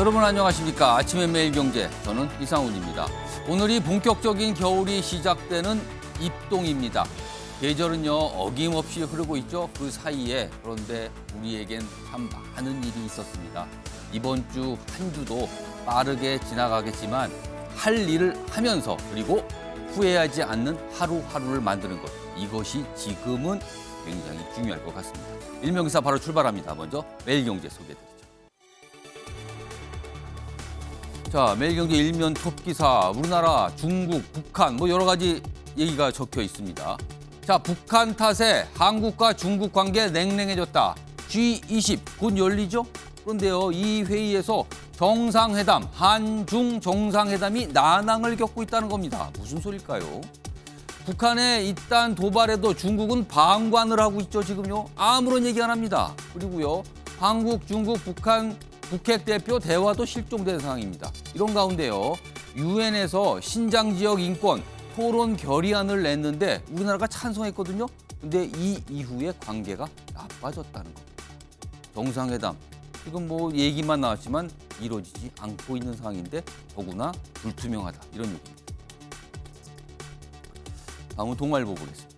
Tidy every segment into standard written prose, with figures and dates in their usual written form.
여러분 안녕하십니까. 아침의 매일경제, 저는 이상훈입니다. 오늘이 본격적인 겨울이 시작되는 입동입니다. 계절은요 어김없이 흐르고 있죠. 그 사이에 그런데 우리에겐 참 많은 일이 있었습니다. 이번 주 한 주도 빠르게 지나가겠지만 할 일을 하면서 그리고 후회하지 않는 하루하루를 만드는 것, 이것이 지금은 굉장히 중요할 것 같습니다. 일명기사 바로 출발합니다. 먼저 매일경제 소개해드리죠. 자, 매일경제 일면 톱기사, 우리나라, 중국, 북한 뭐 여러 가지 얘기가 적혀 있습니다. 자, 북한 탓에 한국과 중국 관계 냉랭해졌다. G20 곧 열리죠? 그런데요, 이 회의에서 정상회담, 한중 정상회담이 난항을 겪고 있다는 겁니다. 무슨 소릴까요? 북한에 이딴 도발에도 중국은 방관을 하고 있죠, 지금요. 아무런 얘기 안 합니다. 그리고요, 한국, 중국, 북한 북핵 대표 대화도 실종된 상황입니다. 이런 가운데요, 유엔에서 신장 지역 인권 토론 결의안을 냈는데 우리나라가 찬성했거든요. 근데 이 이후에 관계가 나빠졌다는 겁니다. 정상회담, 지금 뭐 얘기만 나왔지만 이루어지지 않고 있는 상황인데 더구나 불투명하다, 이런 얘기입니다. 다음은 동아일보 보겠습니다.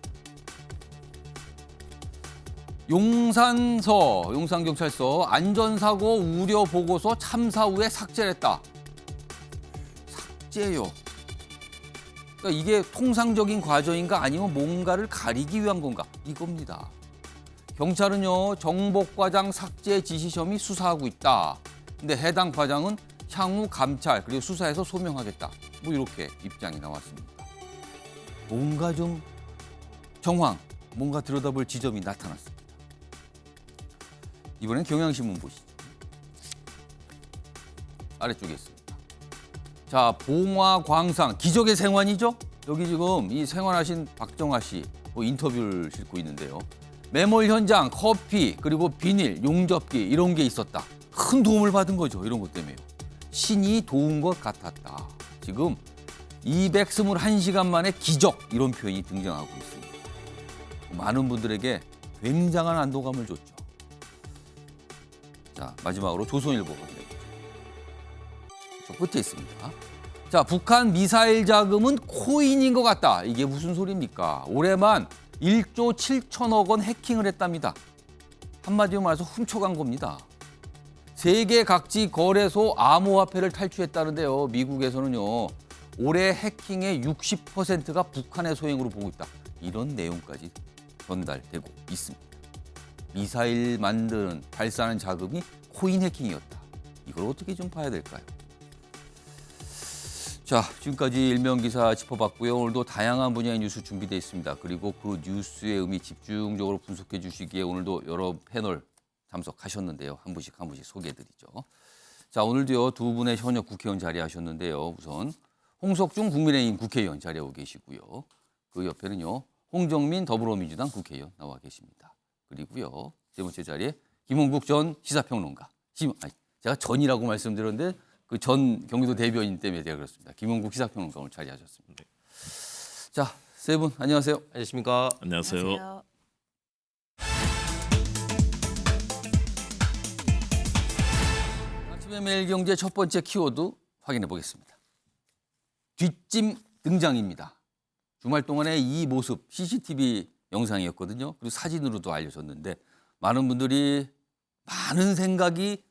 용산경찰서 안전사고 우려 보고서 참사 후에 삭제를 했다. 삭제요. 그러니까 이게 통상적인 과정인가 아니면 뭔가를 가리기 위한 건가? 이겁니다. 경찰은요, 정복과장 삭제 지시 혐의 수사하고 있다. 근데 해당 과장은 향후 감찰 그리고 수사에서 소명하겠다. 뭐 이렇게 입장이 나왔습니다. 뭔가 좀 정황, 뭔가 들여다볼 지점이 나타났습니다. 이번엔 경향신문 보시죠. 아래쪽에 있습니다. 자, 봉화광산 기적의 생환이죠? 여기 지금 이 생환하신 박정아 씨 인터뷰를 싣고 있는데요. 매몰 현장, 커피, 그리고 비닐, 용접기 이런 게 있었다. 큰 도움을 받은 거죠. 이런 것 때문에요. 신이 도운 것 같았다. 지금 221시간 만에 기적, 이런 표현이 등장하고 있습니다. 많은 분들에게 굉장한 안도감을 줬죠. 자, 마지막으로 조선일보 확인해보죠. 저 끝에 있습니다. 자, 북한 미사일 자금은 코인인 것 같다. 이게 무슨 소리입니까? 올해만 1조 7천억 원 해킹을 했답니다. 한마디로 말해서 훔쳐간 겁니다. 세계 각지 거래소 암호화폐를 탈취했다는데요. 미국에서는요, 올해 해킹의 60%가 북한의 소행으로 보고 있다. 이런 내용까지 전달되고 있습니다. 미사일 만드는, 발사하는 자금이 코인 해킹이었다. 이걸 어떻게 좀 봐야 될까요? 자, 지금까지 일면 기사 짚어봤고요. 오늘도 다양한 분야의 뉴스 준비되어 있습니다. 그리고 그 뉴스의 의미 집중적으로 분석해 주시기에 오늘도 여러 패널 참석하셨는데요. 한 분씩 소개해드리죠. 자, 오늘도요, 두 분의 현역 국회의원 자리하셨는데요. 우선 홍석중 국민의힘 국회의원 자리하고 계시고요. 그 옆에는요, 홍정민 더불어민주당 국회의원 나와 계십니다. 그리고요, 세 번째 자리에 김홍국 전 시사평론가. 제가 전이라고 말씀드렸는데 그 전 경기도 대변인 때문에 제가 그렇습니다. 김홍국 시사평론가 오늘 자리하셨습니다. 자, 세 분 안녕하세요. 안녕하십니까? 안녕하세요. 아침의 매일경제 첫 번째 키워드 확인해 보겠습니다. 뒷짐 등장입니다. 주말 동안에 이 모습 CCTV 영상이었거든요. 그리고 사진으로도 알려졌는데 많은 분들이 많은 생각이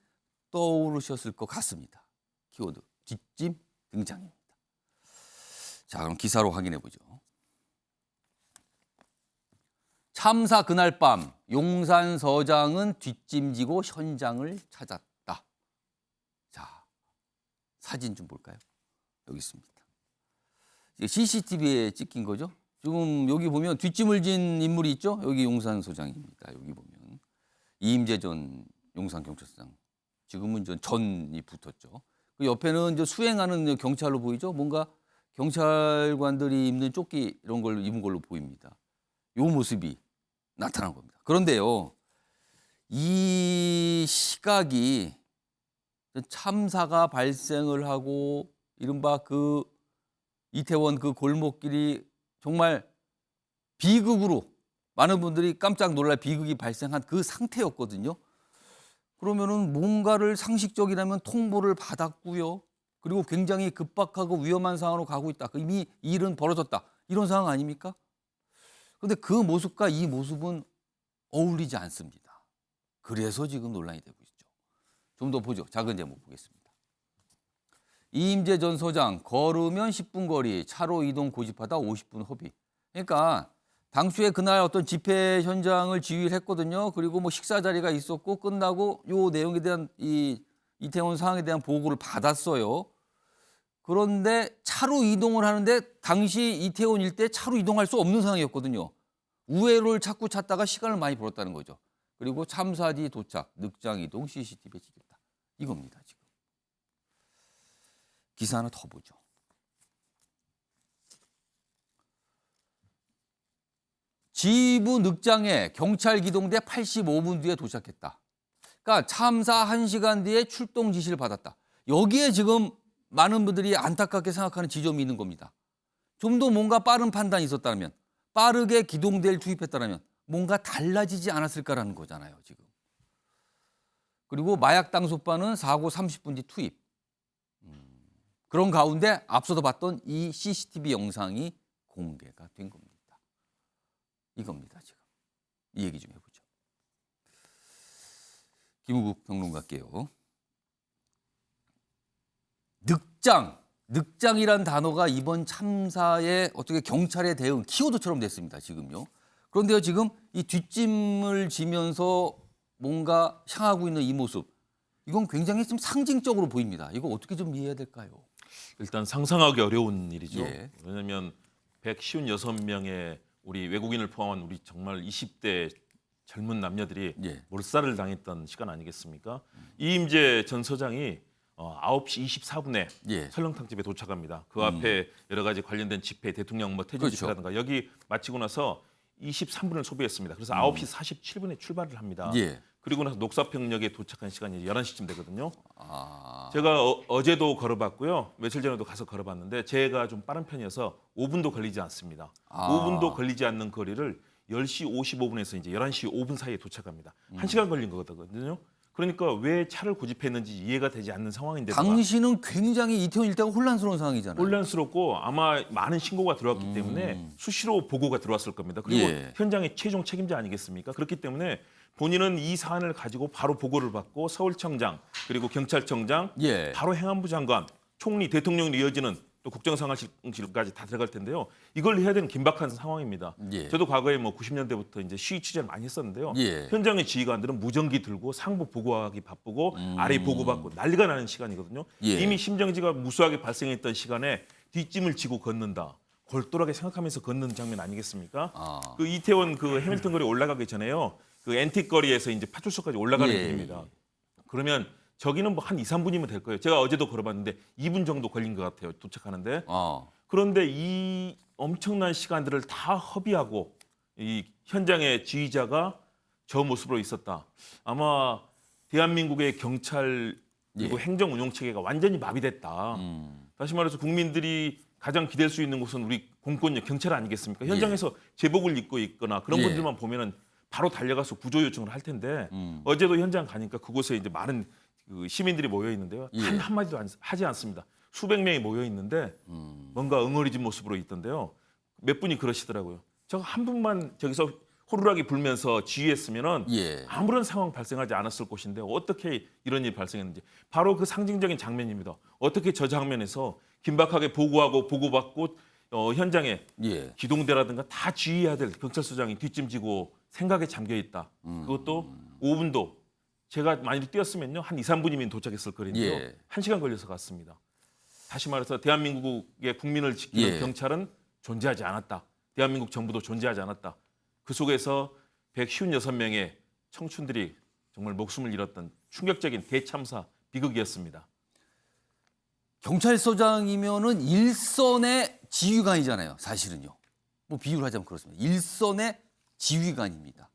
떠오르셨을 것 같습니다. 키워드 뒷짐 등장입니다. 자, 그럼 기사로 확인해 보죠. 참사 그날 밤 용산 서장은 뒷짐지고 현장을 찾았다. 자, 사진 좀 볼까요? 여기 있습니다. 이게 CCTV에 찍힌 거죠. 지금 여기 보면 뒷짐을 진 인물이 있죠. 여기 용산 소장입니다. 여기 보면 이임재 전 용산경찰서장, 지금은 전이 붙었죠. 그 옆에는 이제 수행하는 경찰로 보이죠. 뭔가 경찰관들이 입는 조끼 이런 걸 입은 걸로 보입니다. 이 모습이 나타난 겁니다. 그런데요, 이 시각이 참사가 발생을 하고 이른바 그 이태원 그 골목길이 정말 비극으로 많은 분들이 깜짝 놀랄 비극이 발생한 그 상태였거든요. 그러면은 뭔가를 상식적이라면 통보를 받았고요. 그리고 굉장히 급박하고 위험한 상황으로 가고 있다. 이미 일은 벌어졌다. 이런 상황 아닙니까? 그런데 그 모습과 이 모습은 어울리지 않습니다. 그래서 지금 논란이 되고 있죠. 좀 더 보죠. 작은 제목 보겠습니다. 이임재 전 서장 걸으면 10분 거리, 차로 이동 고집하다 50분 허비. 그러니까 당초에 그날 어떤 집회 현장을 지휘를 했거든요. 그리고 뭐 식사 자리가 있었고 끝나고 요 내용에 대한 이태원 상황에 대한 보고를 받았어요. 그런데 차로 이동을 하는데 당시 이태원 일대 차로 이동할 수 없는 상황이었거든요. 우회로를 자꾸 찾다가 시간을 많이 벌었다는 거죠. 그리고 참사 뒤 도착, 늑장 이동, CCTV에 찍혔다. 이겁니다, 지금. 기사 하나 더 보죠. 지부 늑장에 경찰 기동대 85분 뒤에 도착했다. 그러니까 참사 1시간 뒤에 출동 지시를 받았다. 여기에 지금 많은 분들이 안타깝게 생각하는 지점이 있는 겁니다. 좀 더 뭔가 빠른 판단이 있었다면, 빠르게 기동대를 투입했다면 뭔가 달라지지 않았을까라는 거잖아요, 지금. 그리고 마약 당소반은 사고 30분 뒤 투입. 그런 가운데 앞서도 봤던 이 CCTV 영상이 공개가 된 겁니다. 이겁니다, 지금. 이 얘기 좀 해보죠. 김우국 평론가께요. 늑장이란 단어가 이번 참사에 어떻게 경찰의 대응 키워드처럼 됐습니다, 지금요. 그런데요, 지금 이 뒷짐을 지면서 뭔가 향하고 있는 이 모습, 이건 굉장히 좀 상징적으로 보입니다. 이거 어떻게 좀 이해해야 될까요? 일단 상상하기 어려운 일이죠. 예. 왜냐하면 156명의 우리 외국인을 포함한 우리 정말 20대 젊은 남녀들이 예. 몰살을 당했던 시간 아니겠습니까? 이임재 전 서장이 9시 24분에 예. 설렁탕집에 도착합니다. 그 앞에 여러 가지 관련된 집회, 대통령 뭐 퇴진 그렇죠. 집회라든가 여기 마치고 나서 23분을 소비했습니다. 그래서 9시 47분에 출발을 합니다. 예. 그리고 나서 녹사평역에 도착한 시간이 11시쯤 되거든요. 아, 제가 어제도 걸어봤고요. 며칠 전에도 가서 걸어봤는데 제가 좀 빠른 편이어서 5분도 걸리지 않습니다. 아. 5분도 걸리지 않는 거리를 10시 55분에서 이제 11시 5분 사이에 도착합니다. 1시간 걸린 거거든요. 그러니까 왜 차를 고집했는지 이해가 되지 않는 상황인데도 당시는 굉장히 이태원 일대가 혼란스러운 상황이잖아요. 혼란스럽고 아마 많은 신고가 들어왔기 때문에 수시로 보고가 들어왔을 겁니다. 그리고 예. 현장의 최종 책임자 아니겠습니까? 그렇기 때문에 본인은 이 사안을 가지고 바로 보고를 받고 서울청장 그리고 경찰청장 예. 바로 행안부 장관 총리 대통령으로 이어지는 또 국정상황실까지 다 들어갈 텐데요. 이걸 해야 되는 긴박한 상황입니다. 예. 저도 과거에 뭐 90년대부터 이제 시위 취재를 많이 했었는데요. 예. 현장의 지휘관들은 무전기 들고 상부 보고하기 바쁘고 아래 보고받고 난리가 나는 시간이거든요. 예. 이미 심정지가 무수하게 발생했던 시간에 뒷짐을 지고 걷는다. 골똘하게 생각하면서 걷는 장면 아니겠습니까? 아. 그 이태원 그 해밀턴 거리 올라가기 전에요. 그 앤틱 거리에서 이제 파출소까지 올라가는 예. 길입니다. 그러면 저기는 뭐 한 2, 3분이면 될 거예요. 제가 어제도 걸어봤는데 2분 정도 걸린 것 같아요. 도착하는데. 그런데 이 엄청난 시간들을 다 허비하고 이 현장의 지휘자가 저 모습으로 있었다. 아마 대한민국의 경찰 그리고 예. 행정 운영 체계가 완전히 마비됐다. 다시 말해서 국민들이 가장 기댈 수 있는 곳은 우리 공권력 경찰 아니겠습니까? 현장에서 제복을 입고 있거나 그런 예. 분들만 보면은 바로 달려가서 구조 요청을 할 텐데 어제도 현장 가니까 그곳에 이제 많은 그 시민들이 모여 있는데요. 예. 단 한마디도 하지 않습니다. 수백 명이 모여 있는데 뭔가 응어리진 모습으로 있던데요. 몇 분이 그러시더라고요. 저 한 분만 저기서 호루라기 불면서 지휘했으면은 예. 아무런 상황 발생하지 않았을 곳인데 어떻게 이런 일이 발생했는지 바로 그 상징적인 장면입니다. 어떻게 저 장면에서 긴박하게 보고하고 보고받고 현장에 예. 기동대라든가 다 지휘해야 될 경찰서장이 뒷짐지고 생각에 잠겨 있다. 그것도 5분도 제가 많이 뛰었으면요 한 2, 3분이면 도착했을 거리인데요. 예. 1시간 걸려서 갔습니다. 다시 말해서 대한민국의 국민을 지키는 예. 경찰은 존재하지 않았다. 대한민국 정부도 존재하지 않았다. 그 속에서 156명의 청춘들이 정말 목숨을 잃었던 충격적인 대참사 비극이었습니다. 경찰서장이면은 일선의 지휘관이잖아요, 사실은요. 뭐 비유를 하자면 그렇습니다. 일선의 지휘관입니다.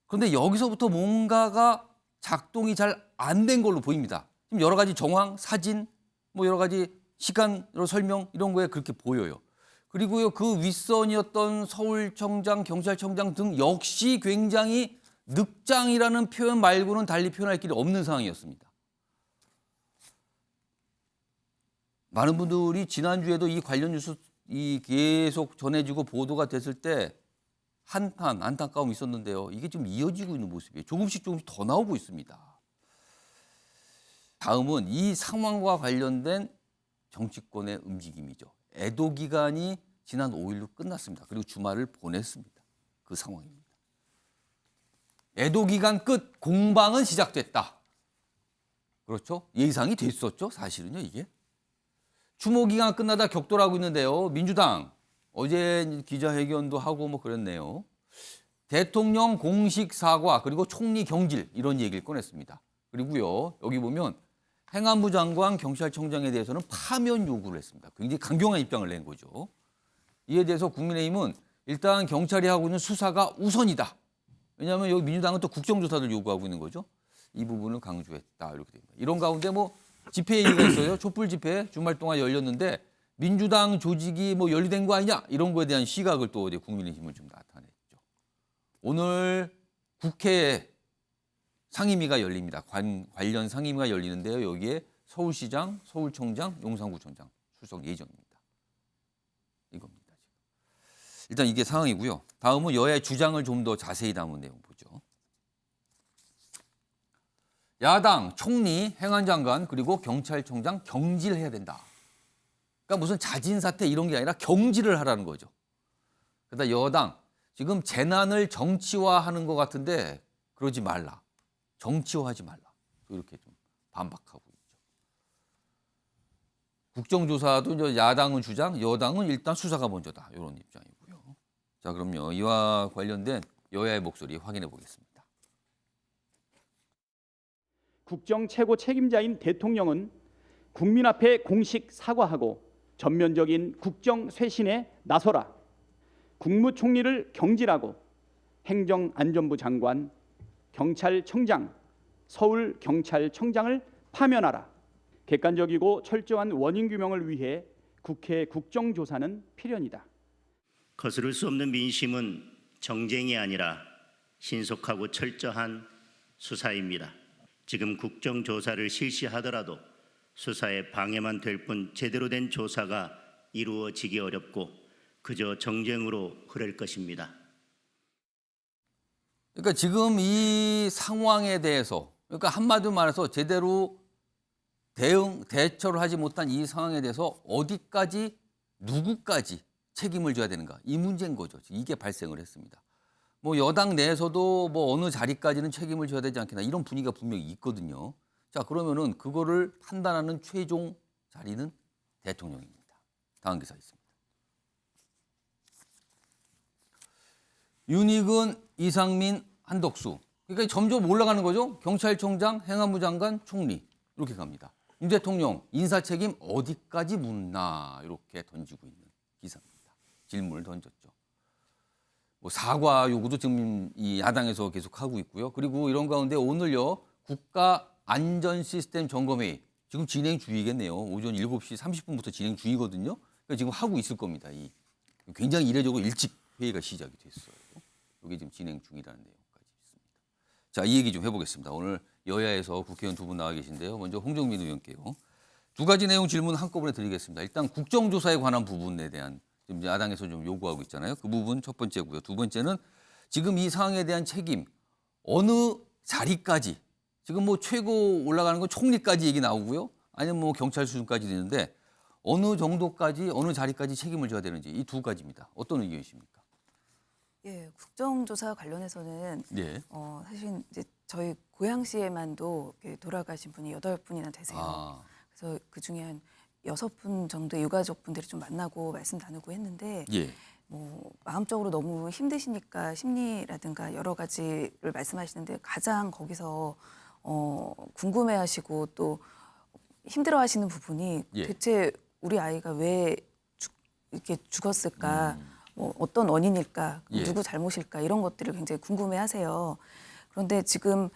그런데 여기서부터 뭔가가 작동이 잘 안 된 걸로 보입니다. 지금 여러 가지 정황, 사진, 뭐 여러 가지 시간으로 설명 이런 거에 그렇게 보여요. 그리고요 그 윗선이었던 서울청장, 경찰청장 등 역시 굉장히 늑장이라는 표현 말고는 달리 표현할 길이 없는 상황이었습니다. 많은 분들이 지난주에도 이 관련 뉴스 계속 전해지고 보도가 됐을 때 안타까움이 있었는데요. 이게 지금 이어지고 있는 모습이에요. 조금씩 더 나오고 있습니다. 다음은 이 상황과 관련된 정치권의 움직임이죠. 애도 기간이 지난 5일로 끝났습니다. 그리고 주말을 보냈습니다. 그 상황입니다. 애도 기간 끝, 공방은 시작됐다. 그렇죠? 예상이 됐었죠. 사실은요, 이게. 추모 기간 끝나다 격돌하고 있는데요. 민주당 어제 기자회견도 하고 뭐 그랬네요. 대통령 공식 사과 그리고 총리 경질 이런 얘기를 꺼냈습니다. 그리고요, 여기 보면 행안부 장관, 경찰청장에 대해서는 파면 요구를 했습니다. 굉장히 강경한 입장을 낸 거죠. 이에 대해서 국민의힘은 일단 경찰이 하고 있는 수사가 우선이다. 왜냐하면 여기 민주당은 또 국정조사를 요구하고 있는 거죠. 이 부분을 강조했다. 이렇게 됩니다. 이런 가운데 뭐 집회 얘기가 있어요. 촛불 집회 주말 동안 열렸는데 민주당 조직이 뭐 연루된 거 아니냐 이런 거에 대한 시각을 또 이제 국민의힘을 좀 나타냈죠. 오늘 국회에 상임위가 열립니다. 관련 상임위가 열리는데요. 여기에 서울시장, 서울청장, 용산구청장 출석 예정입니다. 이겁니다. 일단 이게 상황이고요. 다음은 여야의 주장을 좀 더 자세히 담은 내용 보죠. 야당, 총리, 행안장관 그리고 경찰청장 경질해야 된다. 그러니까 무슨 자진 사퇴 이런 게 아니라 경질을 하라는 거죠. 그러다 여당 지금 재난을 정치화하는 것 같은데 그러지 말라. 정치화하지 말라. 이렇게 좀 반박하고 있죠. 국정조사도 이제 야당은 주장, 여당은 일단 수사가 먼저다. 이런 입장이고요. 자, 그럼요. 이와 관련된 여야의 목소리 확인해 보겠습니다. 국정 최고 책임자인 대통령은 국민 앞에 공식 사과하고 전면적인 국정 쇄신에 나서라. 국무총리를 경질하고 행정안전부 장관, 경찰청장, 서울경찰청장을 파면하라. 객관적이고 철저한 원인 규명을 위해 국회 국정조사는 필연이다. 거스를 수 없는 민심은 정쟁이 아니라 신속하고 철저한 수사입니다. 지금 국정조사를 실시하더라도 수사에 방해만 될 뿐 제대로 된 조사가 이루어지기 어렵고 그저 정쟁으로 흐를 것입니다. 그러니까 지금 이 상황에 대해서 그러니까 한마디로 말해서 제대로 대처를 하지 못한 이 상황에 대해서 어디까지 누구까지 책임을 져야 되는가 이 문제인 거죠. 이게 발생을 했습니다. 뭐 여당 내에서도 뭐 어느 자리까지는 책임을 져야 되지 않겠나 이런 분위기가 분명히 있거든요. 자, 그러면은 그거를 판단하는 최종 자리는 대통령입니다. 다음 기사 있습니다. 윤희근, 이상민, 한덕수. 그러니까 점점 올라가는 거죠. 경찰청장, 행안부 장관, 총리 이렇게 갑니다. 윤 대통령 인사 책임 어디까지 묻나 이렇게 던지고 있는 기사입니다. 질문을 던졌죠. 뭐 사과 요구도 지금 이 야당에서 계속 하고 있고요. 그리고 이런 가운데 오늘요 국가 안전 시스템 점검회의 지금 진행 중이겠네요. 오전 7시 30분부터 진행 중이거든요. 그러니까 지금 하고 있을 겁니다. 이 굉장히 이례적으로 일찍 회의가 시작이 됐어요. 이게 지금 진행 중이라는 내용까지 있습니다. 자, 이 얘기 좀 해보겠습니다. 오늘 여야에서 국회의원 두 분 나와 계신데요. 먼저 홍정민 의원께요. 두 가지 내용 질문 한꺼번에 드리겠습니다. 일단 국정조사에 관한 부분에 대한 지금 야당에서 좀 요구하고 있잖아요. 그 부분 첫 번째고요. 두 번째는 지금 이 상황에 대한 책임 어느 자리까지 지금 뭐 최고 올라가는 건 총리까지 얘기 나오고요. 아니면 뭐 경찰 수준까지 되는데 어느 정도까지 어느 자리까지 책임을 져야 되는지 이 두 가지입니다. 어떤 의견이십니까? 예, 국정조사 관련해서는 예. 사실 이제 저희 고양시에만도 돌아가신 분이 8분이나 되세요. 그래서 그 중에 한 6분 정도의 유가족 분들이 좀 만나고 말씀 나누고 했는데 예. 뭐 마음적으로 너무 힘드시니까 심리라든가 여러 가지를 말씀하시는데 가장 거기서 궁금해하시고 또 힘들어하시는 부분이 예. 대체 우리 아이가 왜 이렇게 죽었을까? 뭐 어떤 원인일까, 예. 누구 잘못일까 이런 것들을 굉장히 궁금해하세요. 그런데 지금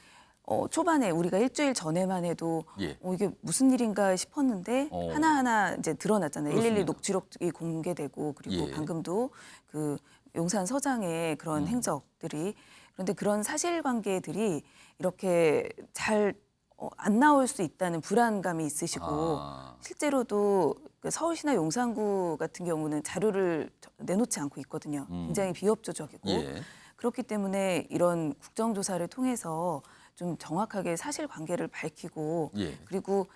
초반에 우리가 일주일 전에만 해도 예. 이게 무슨 일인가 싶었는데 하나하나 이제 드러났잖아요. 그렇습니다. 112 녹취록이 공개되고 그리고 예. 방금도 그 용산 서장의 그런 행적들이 그런데 그런 사실관계들이 이렇게 잘 안 나올 수 있다는 불안감이 있으시고 실제로도 그 서울시나 용산구 같은 경우는 자료를 내놓지 않고 있거든요. 굉장히 비협조적이고 예. 그렇기 때문에 이런 국정조사를 통해서 좀 정확하게 사실관계를 밝히고 예. 그리고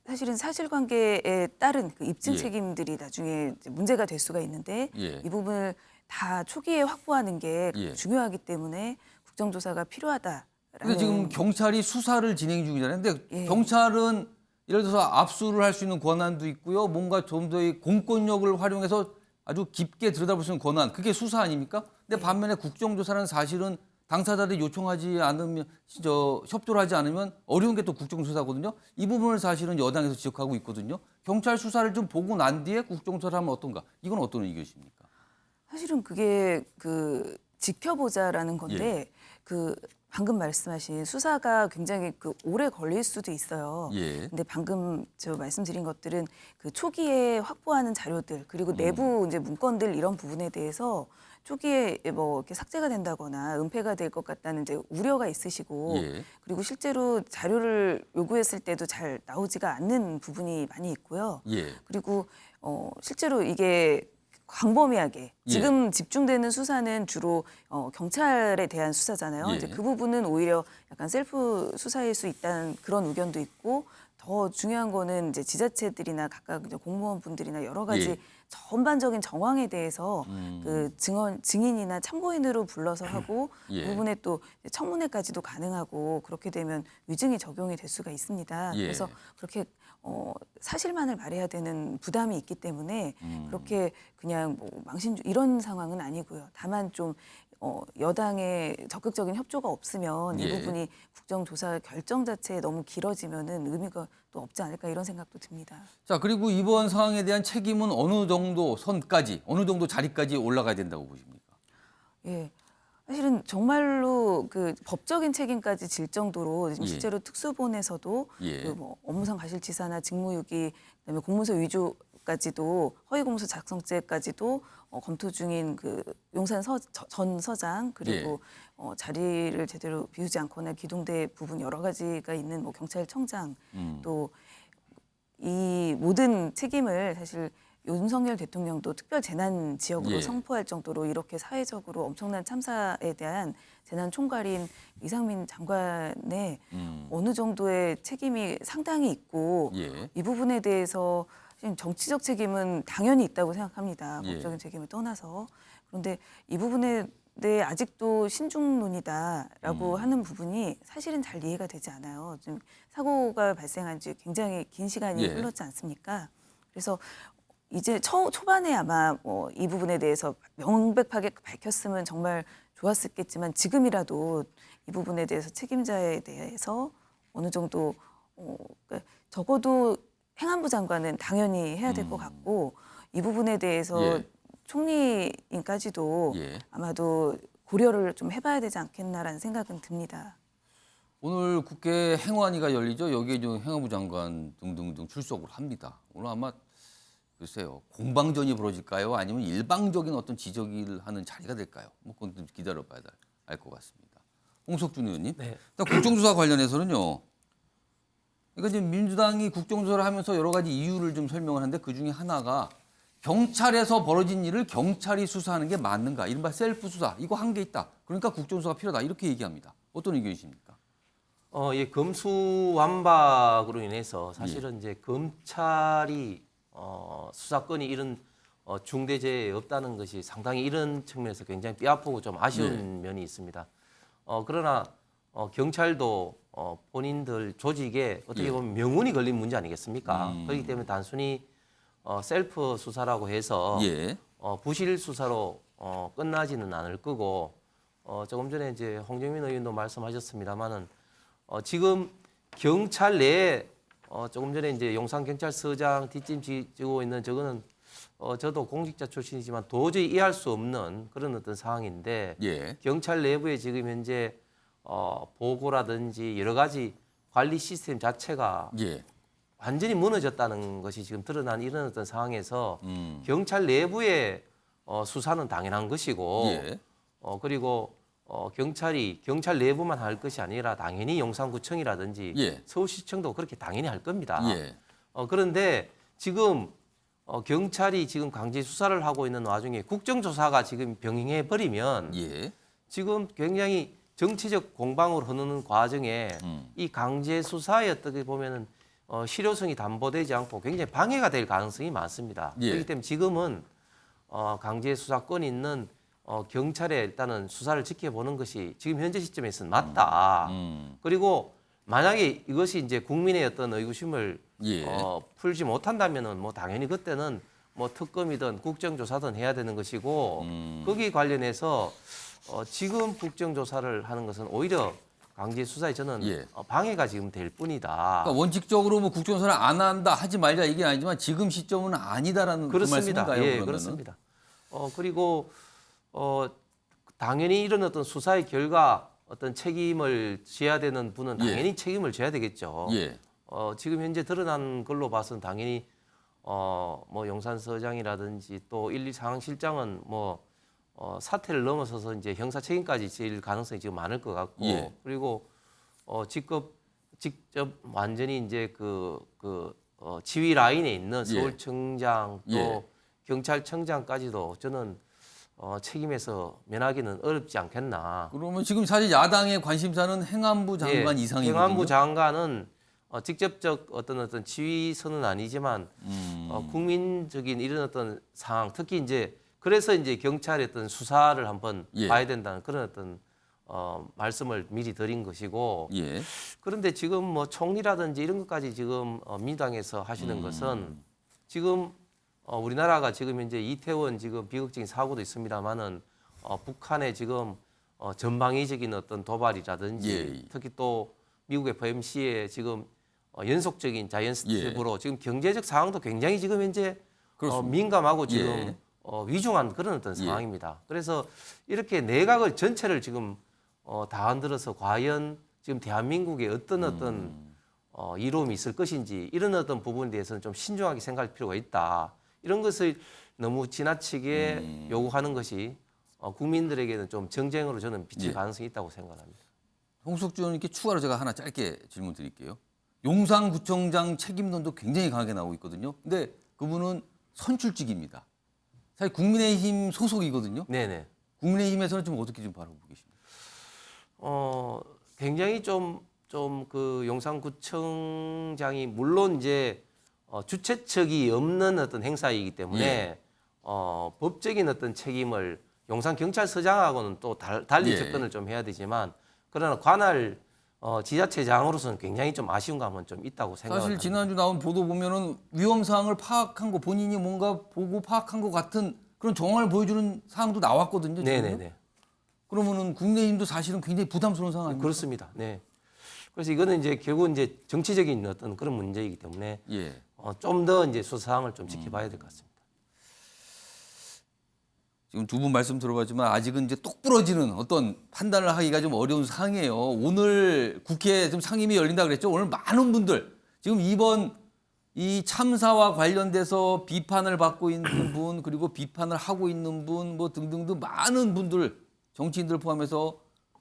사실은 사실관계에 따른 그 입증 예. 책임들이 나중에 이제 문제가 될 수가 있는데 예. 이 부분을 다 초기에 확보하는 게 예. 중요하기 때문에 국정조사가 필요하다. 근데 지금 경찰이 수사를 진행 중이잖아요. 근데 예. 경찰은 예를 들어서 압수를 할 수 있는 권한도 있고요. 뭔가 좀 더 공권력을 활용해서 아주 깊게 들여다볼 수 있는 권한. 그게 수사 아닙니까? 근데 반면에 국정조사는 사실은 당사자들이 요청하지 않으면 협조를 하지 않으면 어려운 게 또 국정조사거든요. 이 부분을 사실은 여당에서 지적하고 있거든요. 경찰 수사를 좀 보고 난 뒤에 국정조사를 하면 어떤가? 이건 어떤 의견이십니까? 사실은 그게 그 지켜보자라는 건데 그 방금 말씀하신 수사가 굉장히 그 오래 걸릴 수도 있어요. 예. 근데 방금 저 말씀드린 것들은 그 초기에 확보하는 자료들 그리고 내부 이제 문건들 이런 부분에 대해서 초기에 뭐 이렇게 삭제가 된다거나 은폐가 될 것 같다는 이제 우려가 있으시고 예. 그리고 실제로 자료를 요구했을 때도 잘 나오지가 않는 부분이 많이 있고요. 예. 그리고 실제로 이게 광범위하게 예. 지금 집중되는 수사는 주로 경찰에 대한 수사잖아요. 예. 이제 그 부분은 오히려 약간 셀프 수사일 수 있다는 그런 의견도 있고 더 중요한 거는 이제 지자체들이나 각각 이제 공무원분들이나 여러 가지 예. 전반적인 정황에 대해서 그 증인이나 참고인으로 불러서 하고 예. 그 부분에 또 청문회까지도 가능하고 그렇게 되면 위증이 적용이 될 수가 있습니다. 예. 그래서 그렇게 사실만을 말해야 되는 부담이 있기 때문에 그렇게 그냥 뭐 망신주 이런 상황은 아니고요. 다만 좀 여당의 적극적인 협조가 없으면 예. 이 부분이 국정조사 결정 자체에 너무 길어지면은 의미가 또 없지 않을까 이런 생각도 듭니다. 자, 그리고 이번 상황에 대한 책임은 어느 정도 선까지, 어느 정도 자리까지 올라가야 된다고 보십니까? 예. 사실은 정말로 그 법적인 책임까지 질 정도로 지금 예. 실제로 특수본에서도 예. 그 뭐 업무상 과실치사나 직무유기 그다음에 공문서 위조까지도 허위공문서 작성죄까지도 검토 중인 그 용산 전 서장 그리고 자리를 제대로 비우지 않거나 기동대 부분 여러 가지가 있는 뭐 경찰청장 또 이 모든 책임을 사실 윤석열 대통령도 특별 재난 지역으로 예. 선포할 정도로 이렇게 사회적으로 엄청난 참사에 대한 재난 총괄인 이상민 장관의 어느 정도의 책임이 상당히 있고 예. 이 부분에 대해서 정치적 책임은 당연히 있다고 생각합니다. 예. 법적인 책임을 떠나서. 그런데 이 부분에 대해 아직도 신중론이다라고 하는 부분이 사실은 잘 이해가 되지 않아요. 지금 사고가 발생한 지 굉장히 긴 시간이 예. 흘렀지 않습니까? 그래서 이제 초반에 아마 이 부분에 대해서 명백하게 밝혔으면 정말 좋았었겠지만 지금이라도 이 부분에 대해서 책임자에 대해서 어느 정도 그러니까 적어도 행안부 장관은 당연히 해야 될 것 같고 이 부분에 대해서 예. 총리인까지도 예. 아마도 고려를 좀 해봐야 되지 않겠나라는 생각은 듭니다. 오늘 국회 행안위가 열리죠. 여기에 좀 행안부 장관 등등등 출석을 합니다. 오늘 아마 글쎄요, 공방전이 벌어질까요? 아니면 일방적인 어떤 지적을 하는 자리가 될까요? 뭐 그건 좀 기다려봐야 알 것 같습니다. 홍석준 의원님, 네. 일단 국정조사 관련해서는요. 그러니까 지금 민주당이 국정조사를 하면서 여러 가지 이유를 좀 설명을 하는데 그 중에 하나가 경찰에서 벌어진 일을 경찰이 수사하는 게 맞는가? 이른바 셀프 수사. 이거 한계 있다. 그러니까 국정조사가 필요하다. 이렇게 얘기합니다. 어떤 의견이십니까? 예, 검수완박으로 인해서 사실은 이제 검찰이 수사권이 이런 중대재해에 없다는 것이 상당히 이런 측면에서 굉장히 뼈아프고 좀 아쉬운 면이 있습니다. 그러나 경찰도 본인들 조직에 어떻게 보면 명운이 걸린 문제 아니겠습니까? 그렇기 때문에 단순히 셀프 수사라고 해서 예. 부실 수사로 끝나지는 않을 거고 조금 전에 이제 홍정민 의원도 말씀하셨습니다만은 지금 경찰 내에 조금 전에 이제 용산경찰서장 뒷짐지고 있는 저거는 저도 공직자 출신이지만 도저히 이해할 수 없는 그런 어떤 상황인데 예. 경찰 내부에 지금 현재 보고라든지 여러 가지 관리 시스템 자체가 예. 완전히 무너졌다는 것이 지금 드러난 이런 어떤 상황에서 경찰 내부에 수사는 당연한 것이고 예. 그리고 경찰 내부만 할 것이 아니라 당연히 용산구청이라든지 예. 서울시청도 그렇게 당연히 할 겁니다. 예. 그런데 지금 경찰이 지금 강제 수사를 하고 있는 와중에 국정조사가 지금 병행해 버리면 예. 지금 굉장히 정치적 공방으로 흐르는 과정에 이 강제 수사에 어떻게 보면은 실효성이 담보되지 않고 굉장히 방해가 될 가능성이 많습니다. 예. 그렇기 때문에 지금은 강제 수사권이 있는 경찰에 일단은 수사를 지켜보는 것이 지금 현재 시점에서는 맞다. 그리고 만약에 이것이 이제 국민의 어떤 의구심을 예. 풀지 못한다면은 뭐 당연히 그때는 뭐 특검이든 국정조사든 해야 되는 것이고 거기 관련해서 지금 국정조사를 하는 것은 오히려 강제 수사에 저는 예. 방해가 지금 될 뿐이다. 그러니까 원칙적으로 뭐 국정조사를 안 한다 하지 말자 이게 아니지만 지금 시점은 아니다라는 그 그렇습니다. 말씀인가요? 예, 그러면은? 그렇습니다. 그리고 당연히 이런 어떤 수사의 결과 어떤 책임을 져야 되는 분은 당연히 책임을 져야 되겠죠. 예. 지금 현재 드러난 걸로 봐서는 당연히 뭐 용산서장이라든지 또 1, 2 상황실장은 뭐 사태를 넘어서서 이제 형사 책임까지 질 가능성이 지금 많을 것 같고 예. 그리고 직접 완전히 이제 지휘 라인에 있는 서울청장 또 예. 경찰청장까지도 저는 책임에서 면하기는 어렵지 않겠나. 그러면 지금 사실 야당의 관심사는 행안부 장관 이상이거든요. 행안부 장관은 직접적 어떤 지휘선은 아니지만 국민적인 이런 어떤 상황, 특히 이제 그래서 이제 경찰의 어떤 수사를 한번 예. 봐야 된다는 그런 어떤 말씀을 미리 드린 것이고 예. 그런데 지금 뭐 총리라든지 이런 것까지 지금 민주당에서 하시는 것은 지금 우리나라가 지금 현재 이태원 지금 비극적인 사고도 있습니다만은 북한의 지금 전방위적인 어떤 도발이라든지 예. 특히 또 미국 FOMC의 지금 연속적인 자이언트스텝으로 지금 경제적 상황도 굉장히 지금 현재 민감하고 지금 위중한 그런 어떤 상황입니다. 그래서 이렇게 내각을 전체를 지금 다 흔들어서 과연 지금 대한민국에 어떤 이로움이 있을 것인지 이런 어떤 부분에 대해서는 좀 신중하게 생각할 필요가 있다. 이런 것을 너무 지나치게 요구하는 것이 국민들에게는 좀 정쟁으로 저는 비칠 가능성이 있다고 생각합니다. 홍석준 이렇게 추가로 제가 하나 짧게 질문 드릴게요. 용산구청장 책임론도 굉장히 강하게 나오고 있거든요. 근데 그분은 선출직입니다. 사실 국민의힘 소속이거든요. 네네. 국민의힘에서는 좀 어떻게 좀 바라보고 계십니까? 굉장히 좀 그 용산구청장이 물론 이제 주최측이 없는 어떤 행사이기 때문에 법적인 어떤 책임을 용산경찰서장하고는 또 달리 접근을 좀 해야 되지만 그러나 관할 지자체장으로서는 굉장히 좀 아쉬운 감은 좀 있다고 생각합니다. 사실 지난주 나온 보도 보면은 위험 사항을 파악한 거 본인이 뭔가 보고 파악한 것 같은 그런 정황을 보여주는 사항도 나왔거든요. 지금요? 네네네. 그러면은 국민의힘도 사실은 굉장히 부담스러운 상황 아닙니까? 그렇습니다. 네. 그래서 이거는 이제 결국 이제 정치적인 어떤 그런 문제이기 때문에 좀 더 이제 수사 사항을 좀 지켜봐야 될 것 같습니다. 지금 두 분 말씀 들어봤지만 아직은 이제 똑 부러지는 어떤 판단을 하기가 좀 어려운 상황이에요. 오늘 국회 좀 상임위 열린다 그랬죠. 오늘 많은 분들 지금 이번 이 참사와 관련돼서 비판을 받고 있는 분 그리고 비판을 하고 있는 분 뭐 등등등 많은 분들 정치인들 포함해서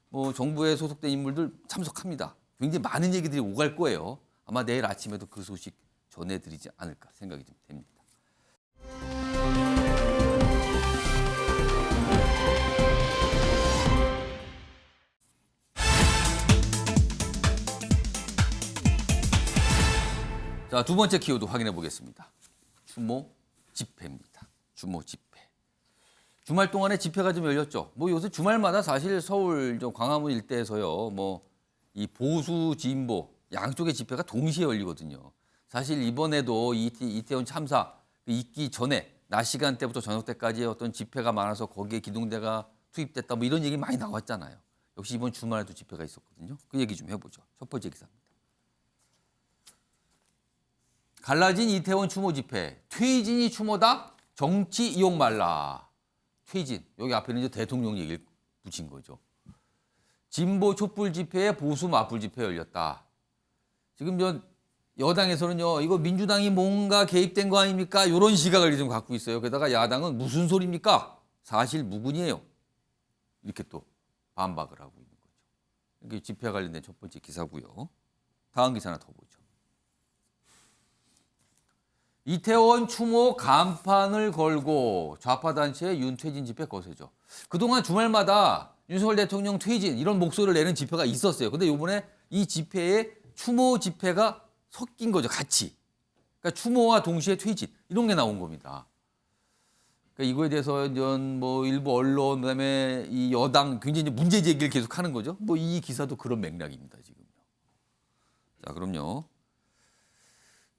뭐 정부에 소속된 인물들 참석합니다. 굉장히 많은 얘기들이 오갈 거예요. 아마 내일 아침에도 그 소식 전해드리지 않을까 생각이 좀 됩니다. 자, 두 번째 키워드 확인해 보겠습니다. 추모 집회입니다. 추모 집회. 주말 동안에 집회가 좀 열렸죠. 뭐 요새 주말마다 사실 서울 광화문 일대에서요. 뭐 이 보수 진보 양쪽의 집회가 동시에 열리거든요. 사실 이번에도 이태원 참사 있기 전에 낮 시간대부터 저녁 때까지 어떤 집회가 많아서 거기에 기동대가 투입됐다 뭐 이런 얘기 많이 나왔잖아요. 역시 이번 주말에도 집회가 있었거든요. 그 얘기 좀 해보죠. 첫 번째 기사입니다. 갈라진 이태원 추모 집회. 퇴진이 추모다? 정치 이용 말라. 퇴진. 여기 앞에는 이제 대통령 얘기를 붙인 거죠. 진보 촛불 집회에 보수 맞불 집회 열렸다. 지금 여당에서는요, 이거 민주당이 뭔가 개입된 거 아닙니까? 이런 시각을 좀 갖고 있어요. 게다가 야당은 무슨 소리입니까? 사실 무근이에요. 이렇게 또 반박을 하고 있는 거죠. 이게 집회와 관련된 첫 번째 기사고요. 다음 기사 하나 더 보죠. 이태원 추모 간판을 걸고 좌파 단체의 윤퇴진 집회 거세죠. 그동안 주말마다 윤석열 대통령 퇴진 이런 목소리를 내는 집회가 있었어요. 근데 이번에 이 집회에 추모 집회가 섞인 거죠. 같이. 그러니까 추모와 동시에 퇴진 이런 게 나온 겁니다. 그러니까 이거에 대해서 뭐 일부 언론 그다음에 이 여당 굉장히 문제 제기를 계속 하는 거죠. 뭐 이 기사도 그런 맥락입니다, 지금요. 자, 그럼요.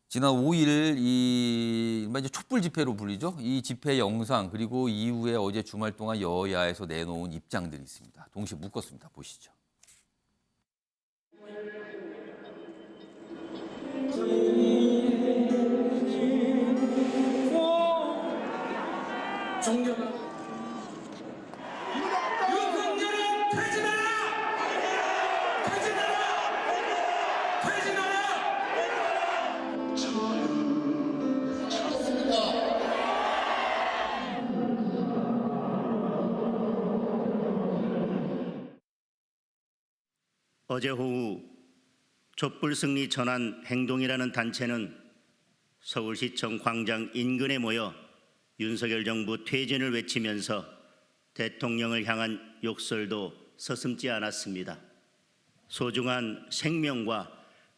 지난 5일 이 이제 촛불 집회로 불리죠. 이 집회 영상 그리고 이후에 어제 주말 동안 여야에서 내놓은 입장들이 있습니다. 동시에 묶었습니다. 보시죠. 윤석열은 퇴진하라! 퇴진하라! 퇴진하라! 어제 오후 촛불 승리 전환 행동이라는 단체는 서울시청 광장 인근에 모여 윤석열 정부 퇴진을 외치면서 대통령을 향한 욕설도 서슴지 않았습니다. 소중한 생명과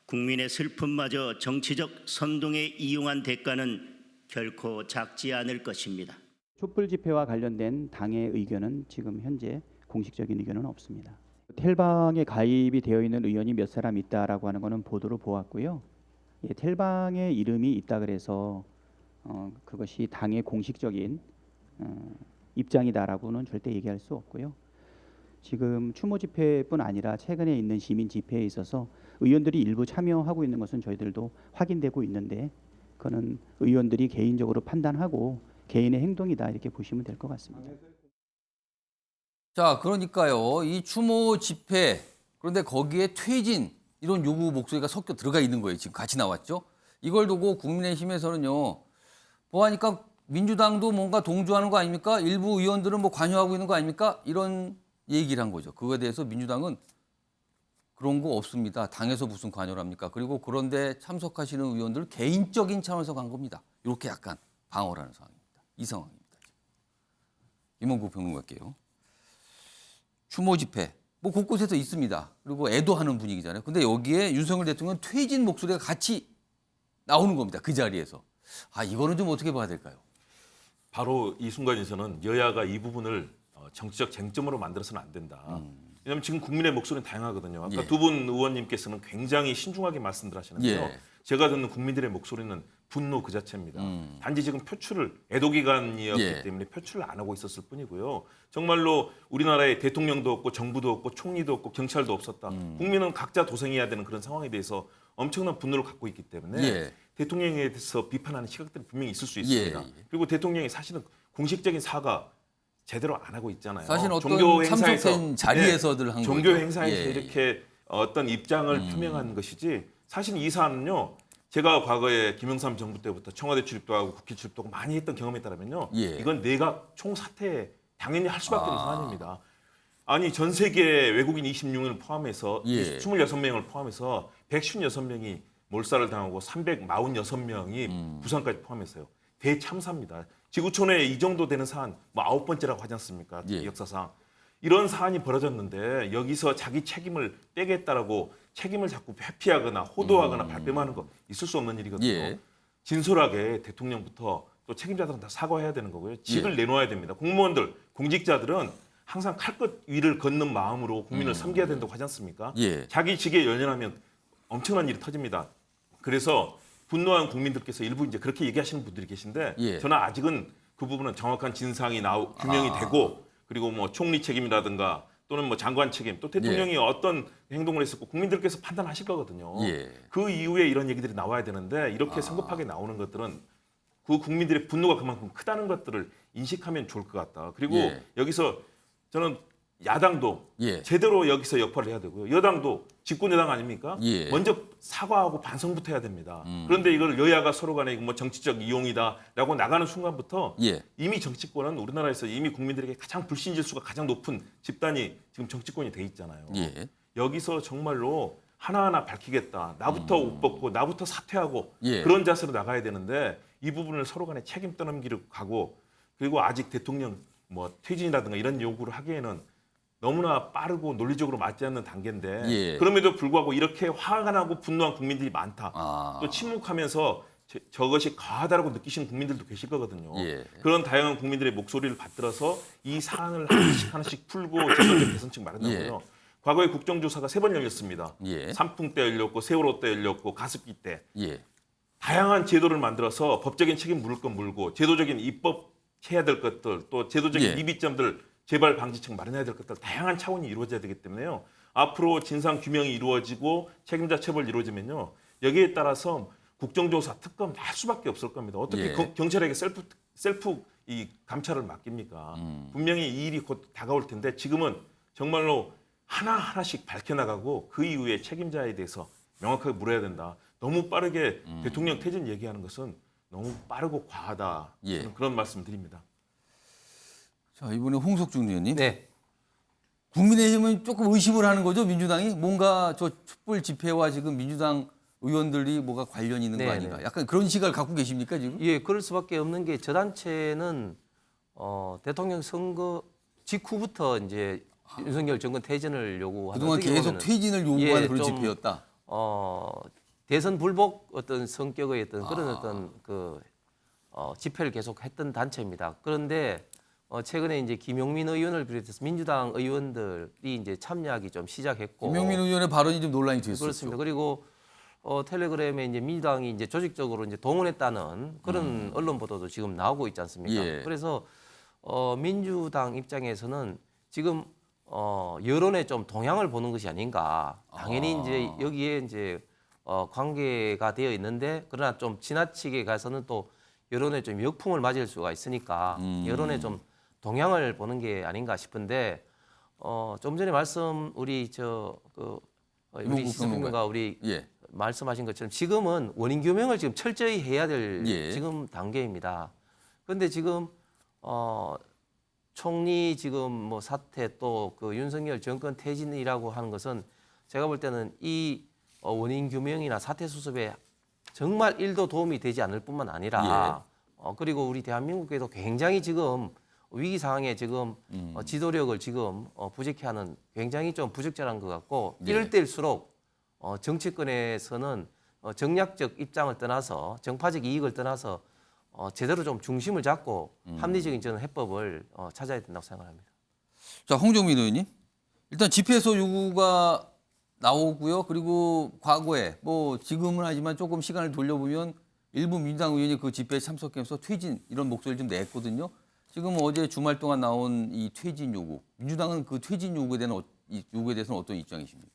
국민의 슬픔마저 정치적 선동에 이용한 대가는 결코 작지 않을 것입니다. 촛불 집회와 관련된 당의 의견은 지금 현재 공식적인 의견은 없습니다. 텔방에 가입이 되어 있는 의원이 몇 사람 있다라고 하는 것은 보도로 보았고요. 예, 텔방에 이름이 있다 그래서 그것이 당의 공식적인 입장이다라고는 절대 얘기할 수 없고요. 지금 추모 집회뿐 아니라 최근에 있는 시민 집회에 있어서 의원들이 일부 참여하고 있는 것은 저희들도 확인되고 있는데 그거는 의원들이 개인적으로 판단하고 개인의 행동이다 이렇게 보시면 될 것 같습니다. 자, 그러니까요. 이 추모 집회 그런데 거기에 퇴진 이런 요구 목소리가 섞여 들어가 있는 거예요. 지금 같이 나왔죠. 이걸 두고 국민의힘에서는요. 보아하니까 민주당도 뭔가 동조하는 거 아닙니까? 일부 의원들은 뭐 관여하고 있는 거 아닙니까? 이런 얘기를 한 거죠. 그거에 대해서 민주당은 그런 거 없습니다. 당에서 무슨 관여를 합니까? 그리고 그런데 참석하시는 의원들 개인적인 차원에서 간 겁니다. 이렇게 약간 방어를 하는 상황입니다. 이 상황입니다. 임원국 평론가께요. 추모 집회 뭐 곳곳에서 있습니다. 그리고 애도하는 분위기잖아요. 근데 여기에 윤석열 대통령 퇴진 목소리가 같이 나오는 겁니다. 그 자리에서. 아, 이거는 좀 어떻게 봐야 될까요? 바로 이 순간에서는 여야가 이 부분을 정치적 쟁점으로 만들어서는 안 된다. 왜냐하면 지금 국민의 목소리는 다양하거든요. 아까 예. 두 분 의원님께서는 굉장히 신중하게 말씀들 하시는데요. 예. 제가 듣는 국민들의 목소리는 분노 그 자체입니다. 단지 지금 표출을 애도 기간이었기 예. 때문에 표출을 안 하고 있었을 뿐이고요. 정말로 우리나라에 대통령도 없고 정부도 없고 총리도 없고 경찰도 없었다. 국민은 각자 도생해야 되는 그런 상황에 대해서 엄청난 분노를 갖고 있기 때문에 예. 대통령에 대해서 비판하는 시각들이 분명히 있을 수 있습니다. 예. 그리고 대통령이 사실은 공식적인 사과 제대로 안 하고 있잖아요. 사실 어떤 종교 행사에서 참석된 자리에서들 한 종교 거죠. 행사에서 예. 이렇게 어떤 입장을 표명한 것이지 사실 이 사안은요. 제가 과거에 김영삼 정부 때부터 청와대 출입도 하고 국회 출입도 하고 많이 했던 경험에 따르면요. 예. 이건 내각 총사퇴 당연히 할 수밖에 없는 사안입니다. 아니 전 세계 외국인 26명을 포함해서 예. 26명을 포함해서 156명이 몰살을 당하고 346명이 부산까지 포함해서요. 대참사입니다. 지구촌에 이 정도 되는 사안 뭐 9번째라고 하지 않습니까? 예. 역사상. 이런 사안이 벌어졌는데 여기서 자기 책임을 떼겠다라고 책임을 자꾸 회피하거나 호도하거나 발뺌하는 거 있을 수 없는 일이거든요. 예. 진솔하게 대통령부터 또 책임자들은 다 사과해야 되는 거고요. 직을 예. 내놓아야 됩니다. 공무원들, 공직자들은 항상 칼끝 위를 걷는 마음으로 국민을 섬겨야 된다고 하지 않습니까? 예. 자기 직에 연연하면 엄청난 일이 터집니다. 그래서 분노한 국민들께서 일부 이제 그렇게 얘기하시는 분들이 계신데 예. 저는 아직은 그 부분은 정확한 진상이 규명이 되고 그리고 뭐 총리 책임이라든가 또는 뭐 장관 책임 또 대통령이 어떤 행동을 했었고 국민들께서 판단하실 거거든요. 예. 그 이후에 이런 얘기들이 나와야 되는데 이렇게 성급하게 나오는 것들은 그 국민들의 분노가 그만큼 크다는 것들을 인식하면 좋을 것 같다. 그리고 예. 여기서 저는 야당도 예. 제대로 여기서 역할을 해야 되고요. 여당도 집권 여당 아닙니까? 예. 먼저 사과하고 반성부터 해야 됩니다. 그런데 이걸 여야가 서로 간에 뭐 정치적 이용이다라고 나가는 순간부터 예. 이미 정치권은 우리나라에서 이미 국민들에게 가장 불신 지수가 가장 높은 집단이 지금 정치권이 돼 있잖아요. 예. 여기서 정말로 하나하나 밝히겠다. 나부터 옷 벗고 나부터 사퇴하고 예. 그런 자세로 나가야 되는데 이 부분을 서로 간에 책임 떠넘기로 가고 그리고 아직 대통령 뭐 퇴진이라든가 이런 요구를 하기에는 너무나 빠르고 논리적으로 맞지 않는 단계인데 예. 그럼에도 불구하고 이렇게 화가 나고 분노한 국민들이 많다. 아. 또 침묵하면서 저것이 과하다라고 느끼시는 국민들도 계실 거거든요. 예. 그런 다양한 국민들의 목소리를 받들어서 이 사안을 하나씩 풀고 제도적 개선책 마련하고요. 과거에 국정조사가 3번 열렸습니다. 예. 삼풍 때 열렸고 세월호 때 열렸고 가습기 때 예. 다양한 제도를 만들어서 법적인 책임 물을 건 물고 제도적인 입법 해야 될 것들 또 제도적인 예. 미비점들 재발 방지책 마련해야 될 것들 다양한 차원이 이루어져야 되기 때문에요. 앞으로 진상 규명이 이루어지고 책임자 처벌이 이루어지면요. 여기에 따라서 국정조사 특검 할 수밖에 없을 겁니다. 어떻게 예. 경찰에게 셀프 이 감찰을 맡깁니까? 분명히 이 일이 곧 다가올 텐데 지금은 정말로 하나하나씩 밝혀나가고 그 이후에 책임자에 대해서 명확하게 물어야 된다. 너무 빠르게 대통령 퇴진 얘기하는 것은 너무 빠르고 과하다. 예. 저는 그런 말씀 드립니다. 자, 이번에 홍석중 의원님. 네. 국민의힘은 조금 의심을 하는 거죠, 민주당이? 뭔가 저 촛불 집회와 지금 민주당 의원들이 뭐가 관련이 있는 거 네, 아닌가? 네. 약간 그런 시각을 갖고 계십니까, 지금? 예, 그럴 수밖에 없는 게 저 단체는 대통령 선거 직후부터 이제 윤석열 정권 퇴진을 요구하는 그동안 어떻게 계속 보면은 퇴진을 요구하는 예, 그런 좀, 집회였다. 대선 불복 어떤 성격의 그런 어떤 그 집회를 계속 했던 단체입니다. 그런데 최근에 이제 김용민 의원을 비롯해서 민주당 의원들이 이제 참여하기 좀 시작했고 김용민 의원의 발언이 좀 논란이 됐었죠. 그렇습니다. 그리고 텔레그램에 이제 민주당이 이제 조직적으로 이제 동원했다는 그런 언론 보도도 지금 나오고 있지 않습니까? 예. 그래서 민주당 입장에서는 지금 여론에 좀 동향을 보는 것이 아닌가. 당연히 이제 여기에 이제 관계가 되어 있는데 그러나 좀 지나치게 가서는 또 여론에 좀 역풍을 맞을 수가 있으니까 여론에 좀 동향을 보는 게 아닌가 싶은데 좀 전에 말씀 우리 우리 시청자가 우리 예. 말씀하신 것처럼 지금은 원인 규명을 지금 철저히 해야 될 예. 지금 단계입니다. 그런데 지금 총리 지금 뭐 사태 또 그 윤석열 정권 퇴진이라고 하는 것은 제가 볼 때는 이 원인 규명이나 사태 수습에 정말 1도 도움이 되지 않을 뿐만 아니라 그리고 우리 대한민국에도 굉장히 지금 위기 상황에 지금 지도력을 지금 부족해하는 굉장히 좀 부적절한 것 같고 이럴 때일수록 정치권에서는 정략적 입장을 떠나서 정파적 이익을 떠나서 제대로 좀 중심을 잡고 합리적인 저는 해법을 찾아야 된다고 생각합니다. 자, 홍정민 의원님. 일단 집회에서 요구가 나오고요. 그리고 과거에 뭐 지금은 하지만 조금 시간을 돌려보면 일부 민주당 의원이 그 집회에 참석하면서 퇴진 이런 목소리를 좀 냈거든요. 지금 어제 주말 동안 나온 이 퇴진 요구. 민주당은 그 퇴진 요구에 대해서는 어떤 입장이십니까?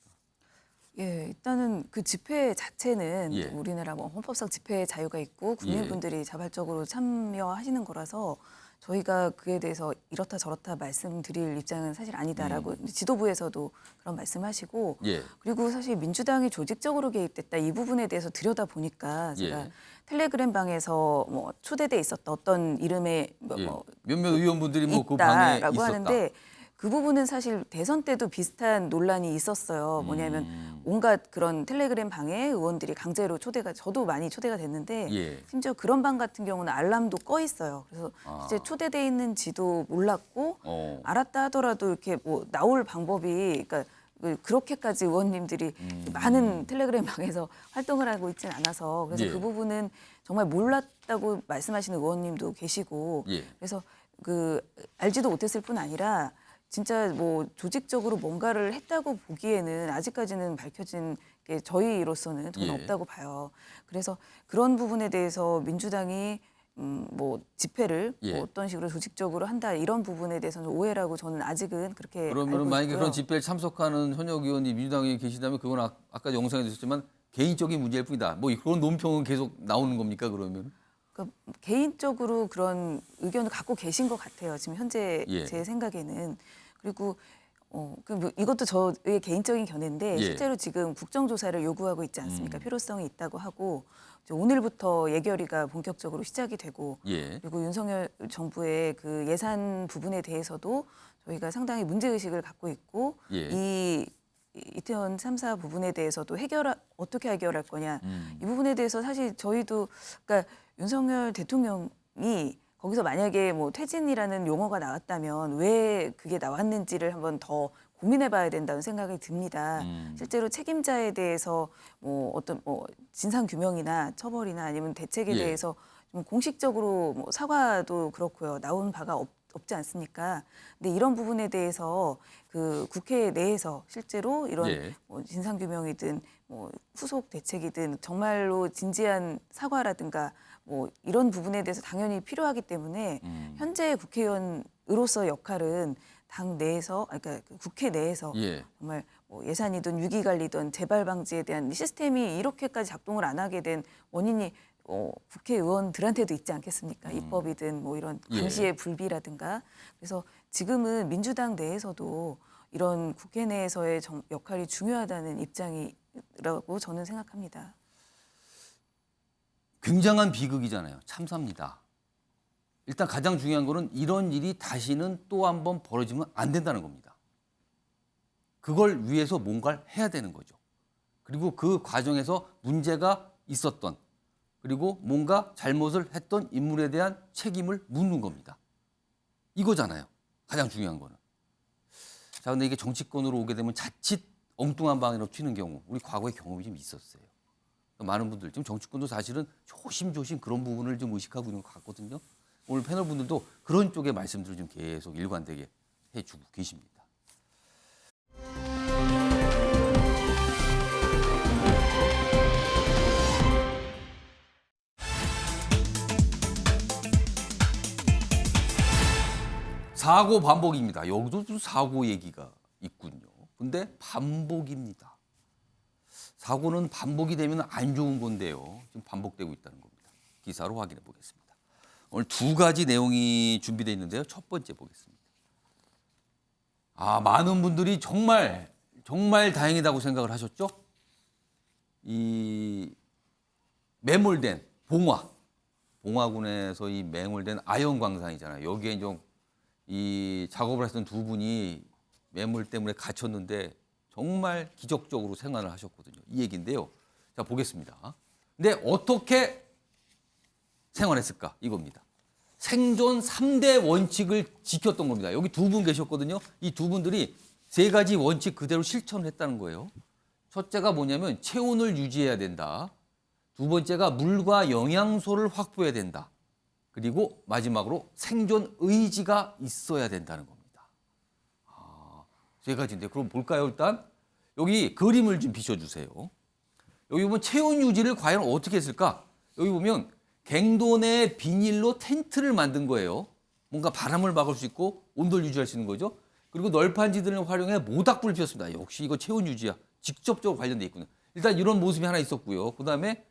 예, 일단은 그 집회 자체는 예. 우리나라 뭐 헌법상 집회 자유가 있고 국민분들이 자발적으로 참여하시는 거라서 저희가 그에 대해서 이렇다 저렇다 말씀드릴 입장은 사실 아니다라고 지도부에서도 그런 말씀하시고 예. 그리고 사실 민주당이 조직적으로 개입됐다 이 부분에 대해서 들여다 보니까 제가 예. 텔레그램 방에서 뭐 초대돼 있었다 어떤 이름의 예. 뭐 몇몇 의원분들이 뭐 그 방에 있다라고 있었다. 하는데 그 부분은 사실 대선 때도 비슷한 논란이 있었어요. 뭐냐면 온갖 그런 텔레그램 방에 의원들이 강제로 저도 많이 초대가 됐는데 예. 심지어 그런 방 같은 경우는 알람도 꺼 있어요. 그래서 이제 초대돼 있는지도 몰랐고 알았다 하더라도 이렇게 뭐 나올 방법이 그러니까 그렇게까지 의원님들이 많은 텔레그램 방에서 활동을 하고 있지는 않아서 그래서 예. 그 부분은 정말 몰랐다고 말씀하시는 의원님도 계시고 예. 그래서 그 알지도 못했을 뿐 아니라 진짜 뭐 조직적으로 뭔가를 했다고 보기에는 아직까지는 밝혀진 게 저희로서는 저는 예. 없다고 봐요. 그래서 그런 부분에 대해서 민주당이 뭐 집회를 예. 뭐 어떤 식으로 조직적으로 한다 이런 부분에 대해서는 오해라고 저는 아직은 그렇게 그러면 알고 만약에 있고요. 그런 집회에 참석하는 현역 의원이 민주당 의원이 계시다면 그건 아까 영상에 있었지만 개인적인 문제일 뿐이다. 뭐 그런 논평은 계속 나오는 겁니까 그러면? 그러니까 개인적으로 그런 의견을 갖고 계신 것 같아요. 지금 현재 예. 제 생각에는. 그리고 이것도 저의 개인적인 견해인데 예. 실제로 지금 국정조사를 요구하고 있지 않습니까? 필요성이 있다고 하고 이제 오늘부터 예결위가 본격적으로 시작이 되고 예. 그리고 윤석열 정부의 그 예산 부분에 대해서도 저희가 상당히 문제의식을 갖고 있고 예. 이 이태원 참사 부분에 대해서도 어떻게 해결할 거냐 이 부분에 대해서 사실 저희도 그러니까 윤석열 대통령이 거기서 만약에 뭐 퇴진이라는 용어가 나왔다면 왜 그게 나왔는지를 한번 더 고민해봐야 된다는 생각이 듭니다. 실제로 책임자에 대해서 뭐 어떤 진상 규명이나 처벌이나 아니면 대책에 예. 대해서 좀 공식적으로 뭐 사과도 그렇고요 나온 바가 없지 않습니까? 근데 이런 부분에 대해서 그 국회 내에서 실제로 이런 예. 뭐 진상 규명이든 뭐 후속 대책이든 정말로 진지한 사과라든가 뭐 이런 부분에 대해서 당연히 필요하기 때문에 현재 국회의원으로서 역할은 당 내에서 그러니까 국회 내에서 예. 정말 뭐 예산이든 위기 관리든 재발 방지에 대한 시스템이 이렇게까지 작동을 안 하게 된 원인이 국회의원들한테도 있지 않겠습니까? 입법이든 뭐 이런 예. 감시의 불비라든가. 그래서 지금은 민주당 내에서도 이런 국회 내에서의 역할이 중요하다는 입장이라고 저는 생각합니다. 굉장한 비극이잖아요. 참사입니다. 일단 가장 중요한 거는 이런 일이 다시는 또 한 번 벌어지면 안 된다는 겁니다. 그걸 위해서 뭔가를 해야 되는 거죠. 그리고 그 과정에서 문제가 있었던 그리고 뭔가 잘못을 했던 인물에 대한 책임을 묻는 겁니다. 이거잖아요. 가장 중요한 거는. 자, 근데 이게 정치권으로 오게 되면 자칫 엉뚱한 방향으로 튀는 경우, 우리 과거에 경험이 좀 있었어요. 많은 분들, 지금 정치권도 사실은 조심조심 그런 부분을 좀 의식하고 있는 것 같거든요. 오늘 패널 분들도 그런 쪽의 말씀들을 좀 계속 일관되게 해주고 계십니다. 사고 반복입니다. 여기도 또 사고 얘기가 있군요. 근데 반복입니다. 사고는 반복이 되면 안 좋은 건데요. 지금 반복되고 있다는 겁니다. 기사로 확인해 보겠습니다. 오늘 두 가지 내용이 준비되어 있는데요. 첫 번째 보겠습니다. 많은 분들이 정말 다행이다고 생각을 하셨죠? 이 매몰된 봉화군에서 이 매몰된 아연광산이잖아요. 여기에 좀 이 작업을 했던 두 분이 매물 때문에 갇혔는데 정말 기적적으로 생還을 하셨거든요. 이 얘기인데요. 자, 보겠습니다. 근데 어떻게 생활했을까? 이겁니다. 생존 3대 원칙을 지켰던 겁니다. 여기 두 분 계셨거든요. 이 두 분들이 세 가지 원칙 그대로 실천을 했다는 거예요. 첫째가 뭐냐면 체온을 유지해야 된다. 두 번째가 물과 영양소를 확보해야 된다. 그리고 마지막으로 생존 의지가 있어야 된다는 겁니다. 세 가지인데 그럼 볼까요? 일단 여기 그림을 좀 비춰주세요. 여기 보면 체온 유지를 과연 어떻게 했을까? 여기 보면 갱도 내 비닐로 텐트를 만든 거예요. 뭔가 바람을 막을 수 있고 온도를 유지할 수 있는 거죠. 그리고 널판지들을 활용해 모닥불을 피웠습니다. 역시 이거 체온 유지야. 직접적으로 관련돼 있군요. 일단 이런 모습이 하나 있었고요. 그다음에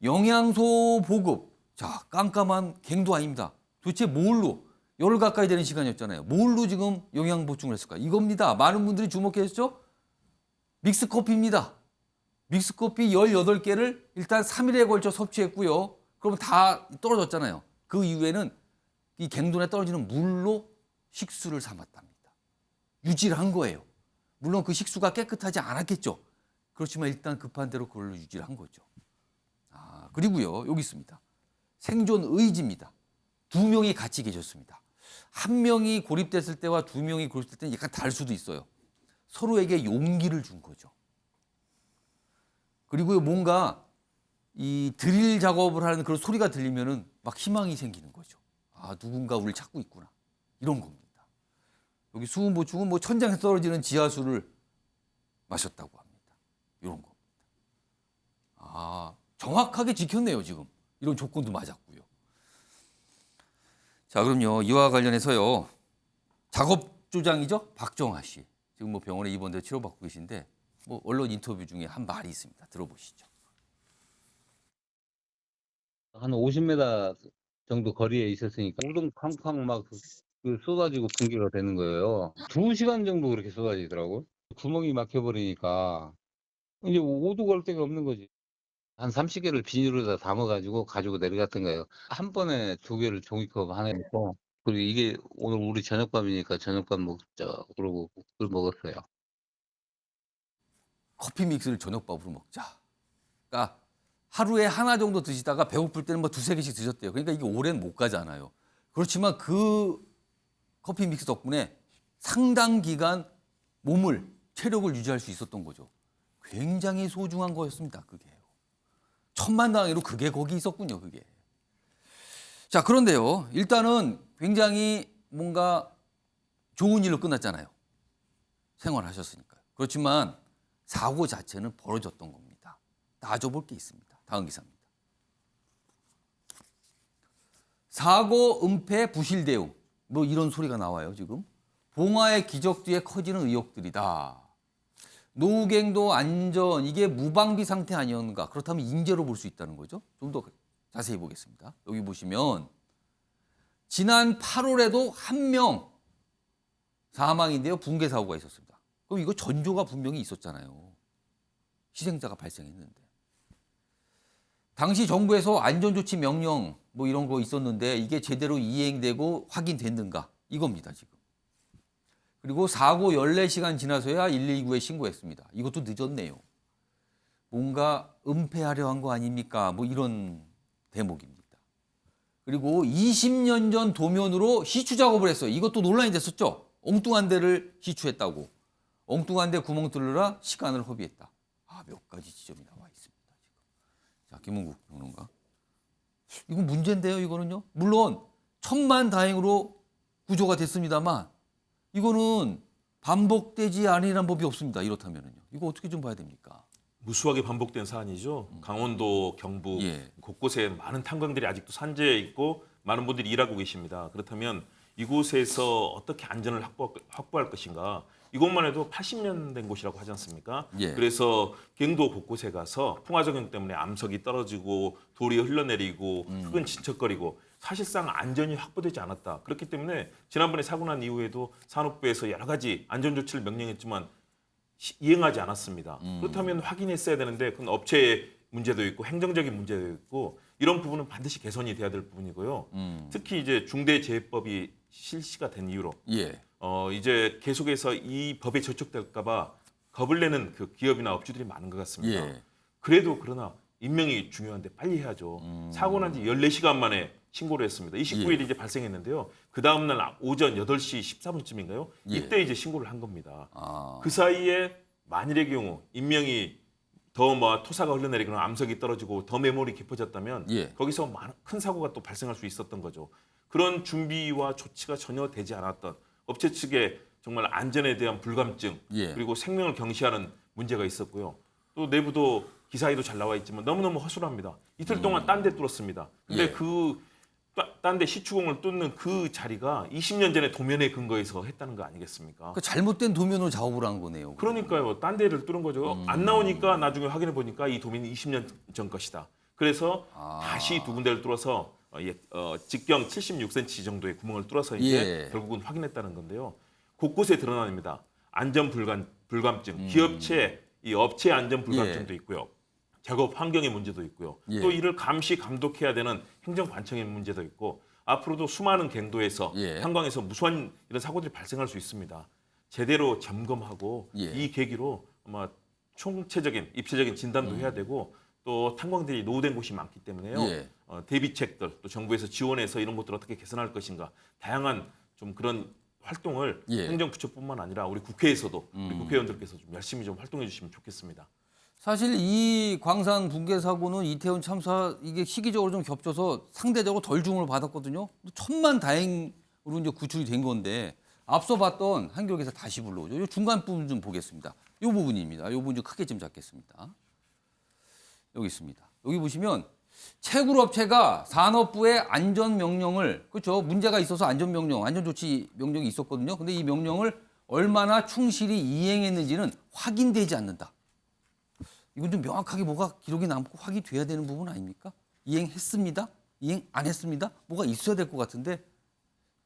영양소 보급. 자, 깜깜한 갱도 아닙니다. 도대체 뭘로? 열 가까이 되는 시간이었잖아요. 뭘로 지금 영양 보충을 했을까? 이겁니다. 많은 분들이 주목했죠? 믹스커피입니다. 믹스커피 18개를 일단 3일에 걸쳐 섭취했고요. 그러면 다 떨어졌잖아요. 그 이후에는 이 갱도에 떨어지는 물로 식수를 삼았답니다. 유지를 한 거예요. 물론 그 식수가 깨끗하지 않았겠죠. 그렇지만 일단 급한 대로 그걸로 유지를 한 거죠. 그리고요, 여기 있습니다. 생존 의지입니다. 두 명이 같이 계셨습니다. 한 명이 고립됐을 때와 두 명이 고립됐을 때는 약간 다를 수도 있어요. 서로에게 용기를 준 거죠. 그리고 뭔가 이 드릴 작업을 하는 그런 소리가 들리면은 막 희망이 생기는 거죠. 누군가 우리를 찾고 있구나. 이런 겁니다. 여기 수분 보충은 뭐 천장에서 떨어지는 지하수를 마셨다고 합니다. 이런 겁니다. 정확하게 지켰네요, 지금. 이런 조건도 맞았고요. 자, 그럼요. 이와 관련해서요. 작업조장이죠? 박정아 씨. 지금 뭐 병원에 입원돼 치료받고 계신데 뭐 언론 인터뷰 중에 한 말이 있습니다. 들어보시죠. 한 50m 정도 거리에 있었으니까 우동 쾅쾅 막 그 쏟아지고 붕괴가 되는 거예요. 2시간 정도 그렇게 쏟아지더라고요. 구멍이 막혀버리니까 이제 오도 갈 데가 없는 거지. 한 30개를 비닐에다 담아가지고 가지고 내려갔던 거예요. 한 번에 2개를 종이컵 하나 넣고, 그리고 이게 오늘 우리 저녁밥이니까 저녁밥 먹자 그러고 그걸 먹었어요. 커피 믹스를 저녁밥으로 먹자. 그러니까 하루에 하나 정도 드시다가 배고플 때는 뭐 2-3개씩 드셨대요. 그러니까 이게 오래는 못 가잖아요. 그렇지만 그 커피 믹스 덕분에 상당 기간 몸을, 체력을 유지할 수 있었던 거죠. 굉장히 소중한 거였습니다. 그게. 천만다행으로 그게 거기 있었군요. 그게. 자, 그런데요. 일단은 굉장히 뭔가 좋은 일로 끝났잖아요. 생활하셨으니까요. 그렇지만 사고 자체는 벌어졌던 겁니다. 따져볼 게 있습니다. 다음 기사입니다. 사고, 은폐, 부실 대응. 뭐 이런 소리가 나와요, 지금. 봉화의 기적 뒤에 커지는 의혹들이다. 노후갱도 안전, 이게 무방비 상태 아니었는가. 그렇다면 인재로 볼 수 있다는 거죠. 좀 더 자세히 보겠습니다. 여기 보시면 지난 8월에도 한 명 사망인데요. 붕괴 사고가 있었습니다. 그럼 이거 전조가 분명히 있었잖아요. 희생자가 발생했는데. 당시 정부에서 안전조치 명령 뭐 이런 거 있었는데 이게 제대로 이행되고 확인됐는가 이겁니다 지금. 그리고 사고 14시간 지나서야 119에 신고했습니다. 이것도 늦었네요. 뭔가 은폐하려 한 거 아닙니까? 뭐 이런 대목입니다. 그리고 20년 전 도면으로 시추 작업을 했어요. 이것도 논란이 됐었죠. 엉뚱한 데를 시추했다고. 엉뚱한 데 구멍 뚫느라 시간을 허비했다. 몇 가지 지점이 나와 있습니다. 지금. 자, 김은국 평론가. 이건 문제인데요, 이거는요. 물론 천만다행으로 구조가 됐습니다만 이거는 반복되지 아니란 법이 없습니다. 이렇다면은요. 이거 어떻게 좀 봐야 됩니까? 무수하게 반복된 사안이죠. 강원도, 경북 곳곳에 많은 탄광들이 아직도 산재해 있고 많은 분들이 일하고 계십니다. 그렇다면 이곳에서 어떻게 안전을 확보할 것인가. 이곳만 해도 80년 된 곳이라고 하지 않습니까? 그래서 경도 곳곳에 가서 풍화작용 때문에 암석이 떨어지고 돌이 흘러내리고 흙은 진척거리고 사실상 안전이 확보되지 않았다. 그렇기 때문에 지난번에 사고 난 이후에도 산업부에서 여러 가지 안전조치를 명령했지만 이행하지 않았습니다. 그렇다면 확인했어야 되는데 그건 업체의 문제도 있고 행정적인 문제도 있고 이런 부분은 반드시 개선이 돼야 될 부분이고요. 특히 이제 중대재해법이 실시가 된 이후로 이제 계속해서 이 법에 저촉될까 봐 겁을 내는 그 기업이나 업주들이 많은 것 같습니다. 그래도 그러나 인명이 중요한데 빨리 해야죠. 사고 난 지 14시간 만에 신고를 했습니다. 29일에 이제 발생했는데요. 그 다음 날 오전 8시 14분쯤인가요? 이때 이제 신고를 한 겁니다. 그 사이에 만일의 경우 인명이 더 뭐 토사가 흘러내리거나 암석이 떨어지고 더 매몰이 깊어졌다면 거기서 큰 사고가 또 발생할 수 있었던 거죠. 그런 준비와 조치가 전혀 되지 않았던 업체 측의 정말 안전에 대한 불감증 그리고 생명을 경시하는 문제가 있었고요. 또 내부도 기사에도 잘 나와 있지만 너무너무 허술합니다. 이틀 동안 딴 데 뚫었습니다. 근데 그 딴 데 시추공을 뚫는 그 자리가 20년 전에 도면에 근거해서 했다는 거 아니겠습니까? 그 잘못된 도면으로 작업을 한 거네요. 그러니까요. 딴 데를 뚫은 거죠. 안 나오니까 나중에 확인해 보니까 이 도면이 20년 전 것이다. 그래서 다시 두 군데를 뚫어서 직경 76cm 정도의 구멍을 뚫어서 이제 결국은 확인했다는 건데요. 곳곳에 드러납니다. 안전 불감증, 기업체, 이 업체 안전 불감증도 있고요. 작업 환경의 문제도 있고요. 또 이를 감시 감독해야 되는 행정관청의 문제도 있고 앞으로도 수많은 갱도에서 탄광에서 무수한 이런 사고들이 발생할 수 있습니다. 제대로 점검하고 이 계기로 아마 총체적인 입체적인 진단도 해야 되고 또 탄광들이 노후된 곳이 많기 때문에요. 대비책들 또 정부에서 지원해서 이런 것들을 어떻게 개선할 것인가 다양한 좀 그런 활동을 행정부처뿐만 아니라 우리 국회에서도 우리 국회의원들께서 좀 열심히 좀 활동해 주시면 좋겠습니다. 사실 이 광산 붕괴 사고는 이태원 참사 이게 시기적으로 좀 겹쳐서 상대적으로 덜 주목을 받았거든요. 천만다행으로 이제 구출이 된 건데 앞서 봤던 한겨레 기사 다시 불러오죠. 이 중간 부분 좀 보겠습니다. 이 부분입니다. 이 부분 좀 크게 좀 잡겠습니다. 여기 있습니다. 여기 보시면 채굴업체가 산업부의 안전명령을 그렇죠. 문제가 있어서 안전명령, 안전조치 명령이 있었거든요. 근데 이 명령을 얼마나 충실히 이행했는지는 확인되지 않는다. 이건 좀 명확하게 뭐가 기록이 남고 확인돼야 되는 부분 아닙니까? 이행했습니다. 이행 안 했습니다. 뭐가 있어야 될 것 같은데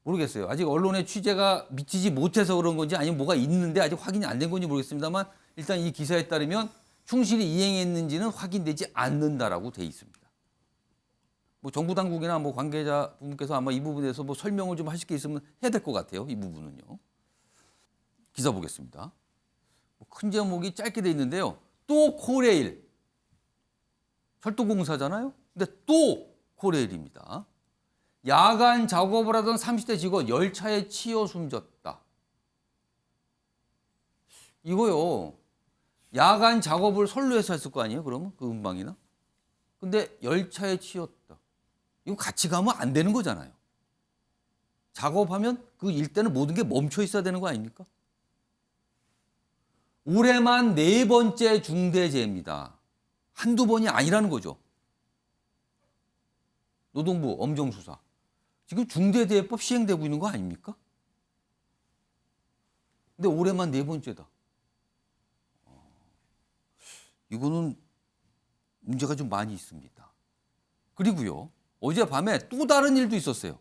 모르겠어요. 아직 언론의 취재가 미치지 못해서 그런 건지 아니면 뭐가 있는데 아직 확인이 안 된 건지 모르겠습니다만 일단 이 기사에 따르면 충실히 이행했는지는 확인되지 않는다라고 돼 있습니다. 뭐 정부 당국이나 뭐 관계자분께서 아마 이 부분에서 뭐 설명을 좀 하실 게 있으면 해야 될 것 같아요. 이 부분은요. 기사 보겠습니다. 큰 제목이 짧게 돼 있는데요. 또 코레일. 철도공사잖아요. 근데 또 코레일입니다. 야간 작업을 하던 30대 직원 열차에 치여 숨졌다. 이거요. 야간 작업을 선로에서 했을 거 아니에요? 그러면 그 음방이나. 근데 열차에 치였다. 이거 같이 가면 안 되는 거잖아요. 작업하면 그 일대는 모든 게 멈춰 있어야 되는 거 아닙니까? 올해만 4번째 중대재해입니다. 한두 번이 아니라는 거죠. 노동부 엄정수사. 지금 중대재해법 시행되고 있는 거 아닙니까? 근데 올해만 4번째다. 이거는 문제가 좀 많이 있습니다. 그리고요. 어젯밤에 또 다른 일도 있었어요.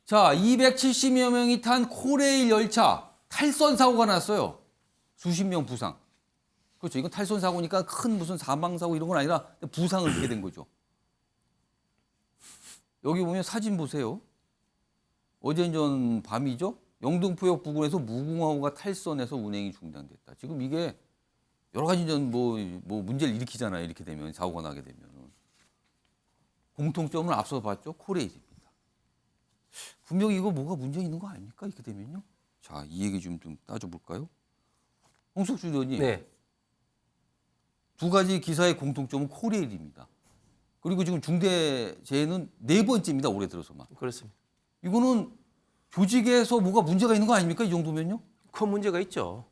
자, 270여 명이 탄 코레일 열차 탈선 사고가 났어요. 수십 명 부상. 그렇죠. 이건 탈선 사고니까 큰 무슨 사망 사고 이런 건 아니라 부상을 입게 된 거죠. 여기 보면 사진 보세요. 어제 전 밤이죠. 영등포역 부근에서 무궁화호가 탈선해서 운행이 중단됐다. 지금 이게 여러 가지 뭐 문제를 일으키잖아요. 이렇게 되면 사고가 나게 되면 공통점을 앞서 봤죠. 코레일입니다. 분명히 이거 뭐가 문제 있는 거 아닙니까? 이렇게 되면요. 자, 이 얘기 좀 따져볼까요? 홍석주 의원님. 네. 두 가지 기사의 공통점은 코레일입니다. 그리고 지금 중대재해는 4번째입니다. 올해 들어서만. 그렇습니다. 이거는 조직에서 뭐가 문제가 있는 거 아닙니까? 이 정도면요? 큰 문제가 있죠.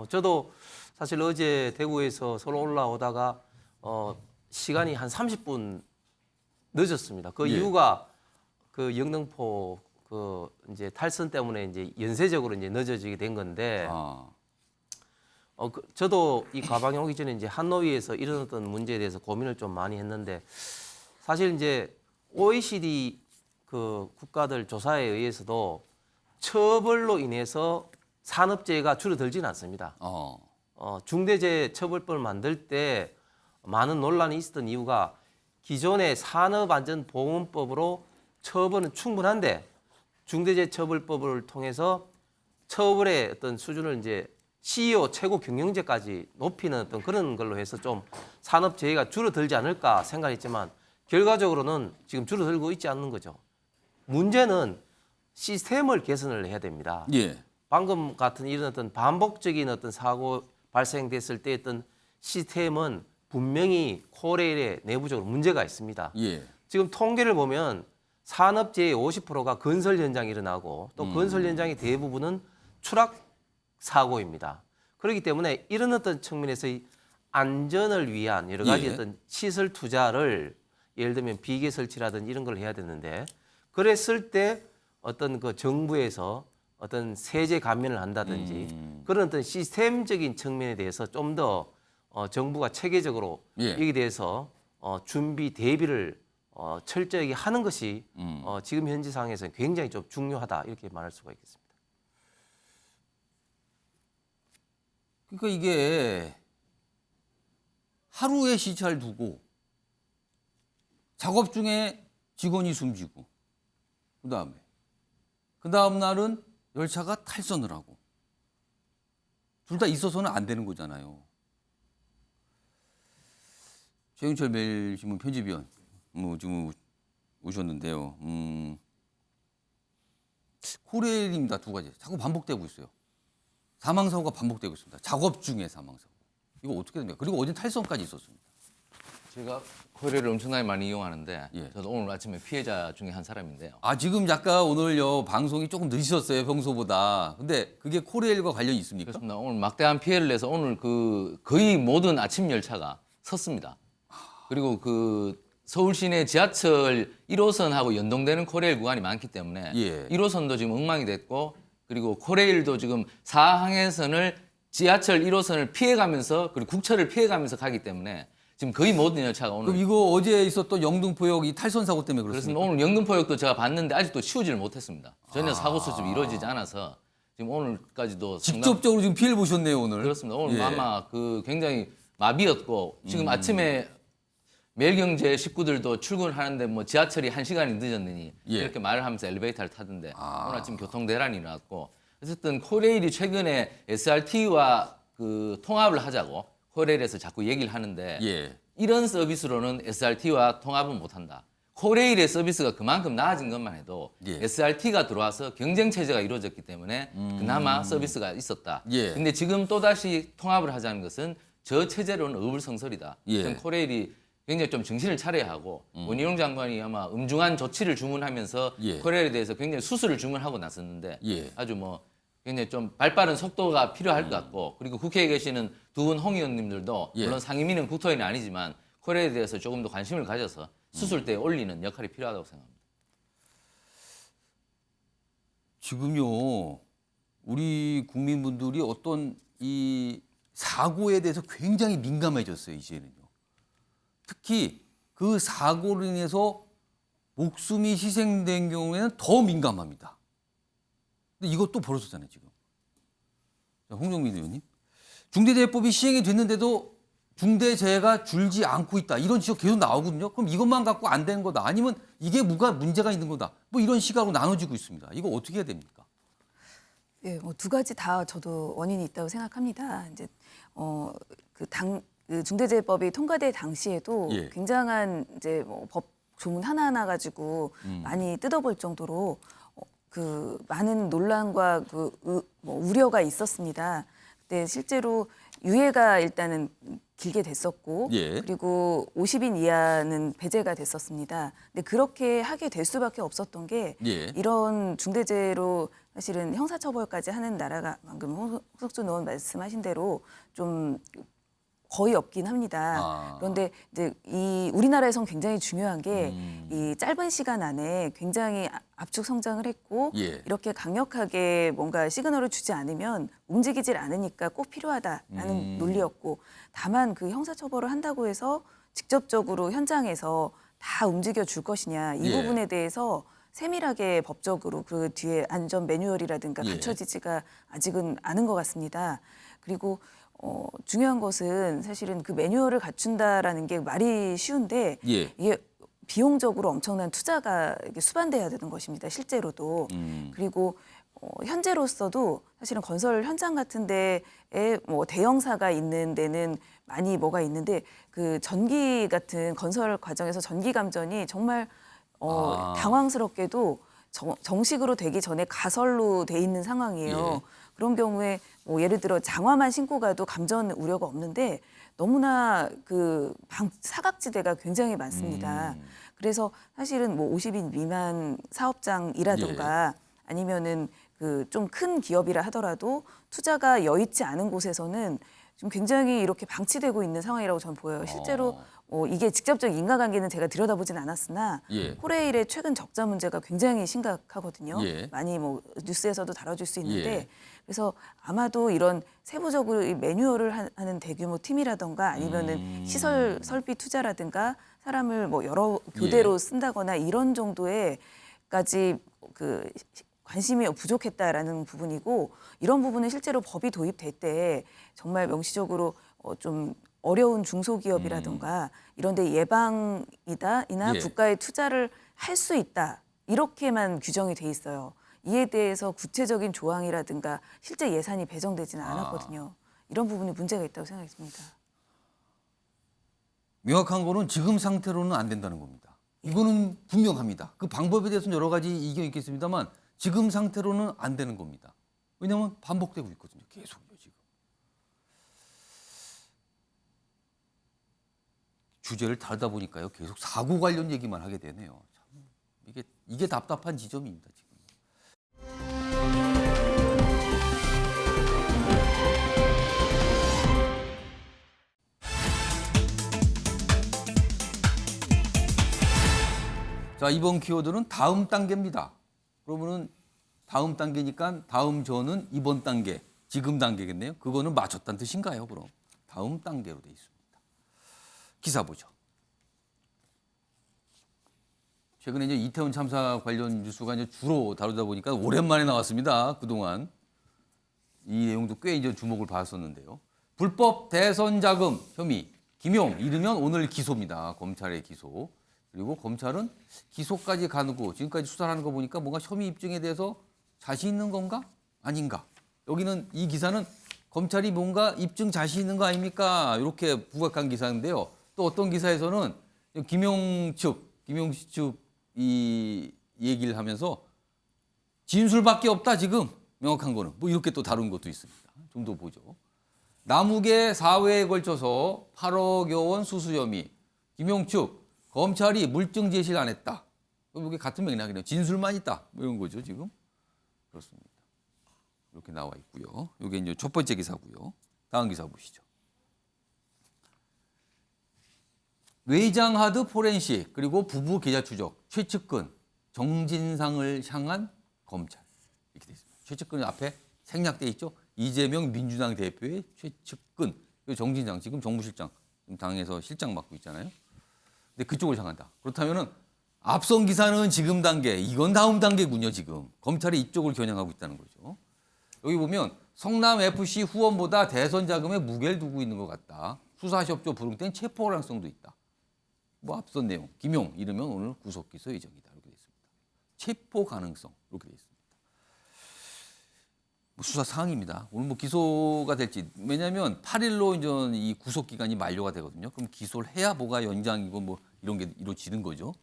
저도 사실 어제 대구에서 서울 올라오다가 시간이 한 30분 늦었습니다. 그 예. 이유가 그 영등포 그 이제 탈선 때문에 이제 연쇄적으로 이제 늦어지게 된 건데 저도 이 가방에 오기 전에 이제 한노위에서 일어났던 문제에 대해서 고민을 좀 많이 했는데 사실 이제 OECD 그 국가들 조사에 의해서도 처벌로 인해서 산업재해가 줄어들지는 않습니다. 중대재해 처벌법을 만들 때 많은 논란이 있었던 이유가 기존의 산업안전보건법으로 처벌은 충분한데 중대재해처벌법을 통해서 처벌의 어떤 수준을 이제 CEO 최고 경영제까지 높이는 어떤 그런 걸로 해서 좀 산업재해가 줄어들지 않을까 생각했지만 결과적으로는 지금 줄어들고 있지 않는 거죠. 문제는 시스템을 개선을 해야 됩니다. 예. 방금 같은 이런 어떤 반복적인 어떤 사고 발생됐을 때 어떤 시스템은 분명히 코레일에 내부적으로 문제가 있습니다. 예. 지금 통계를 보면 산업재해 50%가 건설 현장에 일어나고 또 건설 현장의 대부분은 추락 사고입니다. 그렇기 때문에 이런 어떤 측면에서의 안전을 위한 여러 가지 예. 어떤 시설 투자를 예를 들면 비계 설치라든지 이런 걸 해야 되는데 그랬을 때 어떤 그 정부에서 어떤 세제 감면을 한다든지 그런 어떤 시스템적인 측면에 대해서 좀 더 정부가 체계적으로 예. 여기에 대해서 준비 대비를 철저하게 하는 것이 지금 현재 상황에서는 굉장히 좀 중요하다 이렇게 말할 수가 있겠습니다. 그러니까 이게 하루의 시차를 두고 작업 중에 직원이 숨지고 그 다음 날은 열차가 탈선을 하고 둘 다 있어서는 안 되는 거잖아요. 최영철 매일신문 편집위원 지금 오셨는데요. 코레일입니다. 두 가지 자꾸 반복되고 있어요. 사망사고가 반복되고 있습니다. 작업 중에 사망사고. 이거 어떻게 됩니까? 그리고 어제 탈선까지 있었습니다. 제가 코레일을 엄청나게 많이 이용하는데 예. 저도 오늘 아침에 피해자 중에 한 사람인데요. 지금 약간 오늘요 방송이 조금 늦으셨어요 평소보다. 근데 그게 코레일과 관련이 있습니까? 그렇습니다. 오늘 막대한 피해를 내서 오늘 그 거의 모든 아침 열차가 섰습니다. 그리고 그 서울 시내 지하철 1호선하고 연동되는 코레일 구간이 많기 때문에 예. 1호선도 지금 엉망이 됐고 그리고 코레일도 지금 4항해선을 지하철 1호선을 피해가면서 그리고 국철을 피해가면서 가기 때문에 지금 거의 모든 열차가 오늘 그럼 이거 어제 있었던 영등포역 이 탈선 사고 때문에 그렇습니다. 그렇습니까? 오늘 영등포역도 제가 봤는데 아직도 치우지를 못했습니다. 전혀 사고 수습이 이루어지지 않아서 지금 오늘까지도 직접적으로 지금 피해를 보셨네요 오늘. 그렇습니다. 오늘 예. 아마 그 굉장히 마비였고 지금 아침에 매일경제 식구들도 출근하는데 뭐 지하철이 1시간이 늦었느니 예. 이렇게 말을 하면서 엘리베이터를 타던데 오늘 아침 교통 대란이 일어났고 어쨌든 코레일이 최근에 SRT와 그 통합을 하자고 코레일에서 자꾸 얘기를 하는데 예. 이런 서비스로는 SRT와 통합은 못한다. 코레일의 서비스가 그만큼 나아진 것만 해도 예. SRT가 들어와서 경쟁 체제가 이루어졌기 때문에 그나마 서비스가 있었다. 예. 근데 지금 또다시 통합을 하자는 것은 저 체제로는 어불성설이다. 예. 저는 코레일이 굉장히 좀 정신을 차려야 하고 원희룡 장관이 아마 음중한 조치를 주문하면서 예. 코레일에 대해서 굉장히 수술을 주문하고 나섰는데 예. 아주 뭐 굉장히 좀 발빠른 속도가 필요할 것 같고 그리고 국회에 계시는 두 분 홍 의원님들도 예. 물론 상임위는 국토위는 아니지만 코레일에 대해서 조금 더 관심을 가져서 수술대에 올리는 역할이 필요하다고 생각합니다. 지금요 우리 국민분들이 어떤 이 사고에 대해서 굉장히 민감해졌어요 이제는요. 특히 그 사고로 인해서 목숨이 희생된 경우에는 더 민감합니다. 근데 이것도 벌어졌잖아요 지금. 자, 홍정민 의원님, 중대재해법이 시행이 됐는데도 중대재해가 줄지 않고 있다 이런 지적 계속 나오거든요. 그럼 이것만 갖고 안 되는 거다 아니면 이게 뭐가 문제가 있는 거다 뭐 이런 시각으로 나눠지고 있습니다. 이거 어떻게 해야 됩니까? 예, 뭐 두 가지 다 저도 원인이 있다고 생각합니다. 이제 그 중대재해법이 통과될 당시에도 예. 굉장한 이제 뭐 법 조문 하나하나 가지고 많이 뜯어볼 정도로 그 많은 논란과 뭐 우려가 있었습니다. 근데 실제로 유예가 일단은 길게 됐었고 예. 그리고 50인 이하는 배제가 됐었습니다. 근데 그렇게 하게 될 수밖에 없었던 게 예. 이런 중대재해로 사실은 형사처벌까지 하는 나라가 방금 홍석준 의원 말씀하신 대로 좀 거의 없긴 합니다. 그런데 이제 이 우리나라에선 굉장히 중요한 게 이 짧은 시간 안에 굉장히 압축 성장을 했고 예. 이렇게 강력하게 뭔가 시그널을 주지 않으면 움직이질 않으니까 꼭 필요하다라는 논리였고 다만 그 형사처벌을 한다고 해서 직접적으로 현장에서 다 움직여 줄 것이냐 이 예. 부분에 대해서 세밀하게 법적으로 그 뒤에 안전 매뉴얼이라든가 예. 갖춰지지가 아직은 않은 것 같습니다. 그리고 중요한 것은 사실은 그 매뉴얼을 갖춘다라는 게 말이 쉬운데 예. 이게 비용적으로 엄청난 투자가 이게 수반돼야 되는 것입니다. 실제로도. 그리고 현재로서도 사실은 건설 현장 같은 데에 뭐 대형사가 있는 데는 많이 뭐가 있는데 그 전기 같은 건설 과정에서 전기 감전이 정말 당황스럽게도 정식으로 되기 전에 가설로 돼 있는 상황이에요. 예. 그런 경우에 뭐 예를 들어 장화만 신고 가도 감전 우려가 없는데 너무나 그 사각지대가 굉장히 많습니다. 그래서 사실은 뭐 50인 미만 사업장이라든가 아니면은 그 좀 큰 기업이라 하더라도 투자가 여의치 않은 곳에서는 좀 굉장히 이렇게 방치되고 있는 상황이라고 저는 보여요. 실제로 이게 직접적 인과관계는 제가 들여다보진 않았으나 예. 코레일의 최근 적자 문제가 굉장히 심각하거든요. 예. 많이 뭐 뉴스에서도 다뤄질 수 있는데 예. 그래서 아마도 이런 세부적으로 이 매뉴얼을 하는 대규모 팀이라든가 아니면은 시설 설비 투자라든가 사람을 뭐 여러 교대로 쓴다거나 이런 정도에까지 그 관심이 부족했다라는 부분이고 이런 부분은 실제로 법이 도입될 때 정말 명시적으로 좀 어려운 중소기업이라든가 이런 데 예방이나 예. 국가의 투자를 할 수 있다. 이렇게만 규정이 돼 있어요. 이에 대해서 구체적인 조항이라든가 실제 예산이 배정되지는 않았거든요. 이런 부분이 문제가 있다고 생각했습니다. 명확한 거는 지금 상태로는 안 된다는 겁니다. 이거는 분명합니다. 그 방법에 대해서는 여러 가지 이견이 있겠습니다만 지금 상태로는 안 되는 겁니다. 왜냐하면 반복되고 있거든요. 계속요 지금. 주제를 다루다 보니까요. 계속 사고 관련 얘기만 하게 되네요. 참, 이게 답답한 지점입니다. 지금. 자, 이번 키워드는 다음 단계입니다. 그러면은 다음 단계니까 다음 저는 이번 단계, 지금 단계겠네요. 그거는 맞췄다는 뜻인가요, 그럼? 다음 단계로 돼 있습니다. 기사 보죠. 최근에 이제 이태원 참사 관련 뉴스가 이제 주로 다루다 보니까 오랜만에 나왔습니다. 그동안 이 내용도 꽤 이제 주목을 받았었는데요. 불법 대선 자금 혐의 김용 이르면 오늘 기소입니다. 검찰의 기소. 그리고 검찰은 기소까지 가고 지금까지 수사를 하는 거 보니까 뭔가 혐의 입증에 대해서 자신 있는 건가? 아닌가? 여기는 이 기사는 검찰이 뭔가 입증 자신 있는 거 아닙니까? 이렇게 부각한 기사인데요. 또 어떤 기사에서는 김용 씨 측 이 얘기를 하면서 진술밖에 없다 지금 명확한 거는 뭐 이렇게 또 다룬 것도 있습니다. 좀 더 보죠. 남욱의 4회에 걸쳐서 8억여 원 수수 혐의 김용 측 검찰이 물증 제시를 안 했다. 이게 같은 맥락이네요. 진술만 있다. 뭐 이런 거죠 지금. 그렇습니다. 이렇게 나와 있고요. 이게 이제 첫 번째 기사고요. 다음 기사 보시죠. 외장하드 포렌식 그리고 부부 계좌 추적 최측근 정진상을 향한 검찰 이렇게 돼 있습니다. 최측근은 앞에 생략돼 있죠. 이재명 민주당 대표의 최측근 정진상 지금 정무실장 당에서 실장 맡고 있잖아요. 근데 그쪽을 향한다. 그렇다면은 앞선 기사는 지금 단계, 이건 다음 단계군요. 지금 검찰이 이쪽을 겨냥하고 있다는 거죠. 여기 보면 성남 FC 후원보다 대선 자금에 무게를 두고 있는 것 같다. 수사협조 불응된 체포 가능성도 있다. 뭐 앞선 내용, 김용 이르면 오늘 구속 기소 예정이다 이렇게 돼 있습니다. 체포 가능성 이렇게 돼 있습니다. 뭐 수사 사항입니다. 오늘 뭐 기소가 될지 왜냐하면 8일로 이제 이 구속 기간이 만료가 되거든요. 그럼 기소를 해야 뭐가 연장이고 뭐 이런 게 이루어지는 거죠.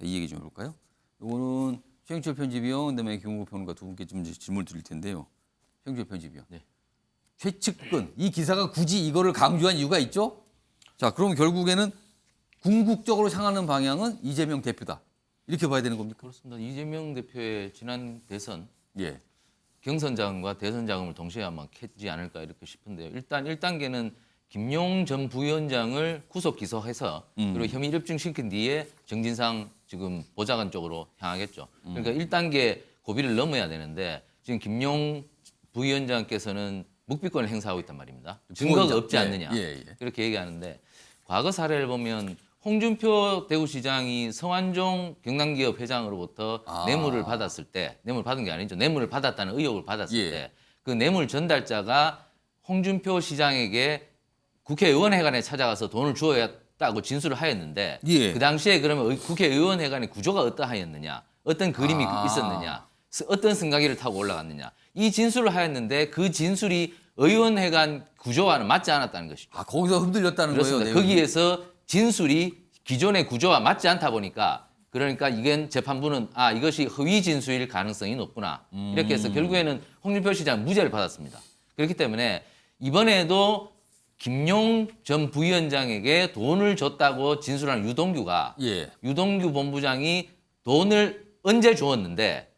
자, 이 얘기 좀 해볼까요? 이거는 최영철 편집위원 그다음에 김홍국 평론가 두 분께 좀 질문 드릴 텐데요. 최영철 편집위원. 네. 최측근 이 기사가 굳이 이거를 강조한 이유가 있죠? 자, 그럼 결국에는 궁극적으로 향하는 방향은 이재명 대표다. 이렇게 봐야 되는 겁니까? 그렇습니다. 이재명 대표의 지난 대선 예. 경선 자금과 대선 자금을 동시에 아마 캐지 않을까 이렇게 싶은데요. 일단 1단계는 김용 전 부위원장을 구속 기소해서 그리고 혐의 입증시킨 뒤에 정진상 지금 보좌관 쪽으로 향하겠죠. 그러니까 1단계 고비를 넘어야 되는데 지금 김용 부위원장께서는 묵비권을 행사하고 있단 말입니다. 증거가 없지 않느냐 그렇게 얘기하는데 과거 사례를 보면 홍준표 대구시장이 성완종 경남기업 회장으로부터 뇌물을 받았을 때, 뇌물 받은 게 아니죠. 뇌물을 받았다는 의혹을 받았을 때 그 뇌물 전달자가 홍준표 시장에게 국회의원회관에 찾아가서 돈을 주었다고 진술을 하였는데 그 당시에 그러면 국회의원회관의 구조가 어떠하였느냐, 어떤 그림이 있었느냐, 어떤 승강기를 타고 올라갔느냐 이 진술을 하였는데 그 진술이 의원회관 구조와는 맞지 않았다는 것이죠. 아, 거기서 흔들렸다는 그렇습니다. 거예요. 내용이. 거기에서 진술이 기존의 구조와 맞지 않다 보니까 그러니까 이건 재판부는 이것이 허위 진술일 가능성이 높구나. 이렇게 해서 결국에는 홍준표 시장 무죄를 받았습니다. 그렇기 때문에 이번에도 김용 전 부위원장에게 돈을 줬다고 진술한 유동규가 유동규 본부장이 돈을 언제 주었는데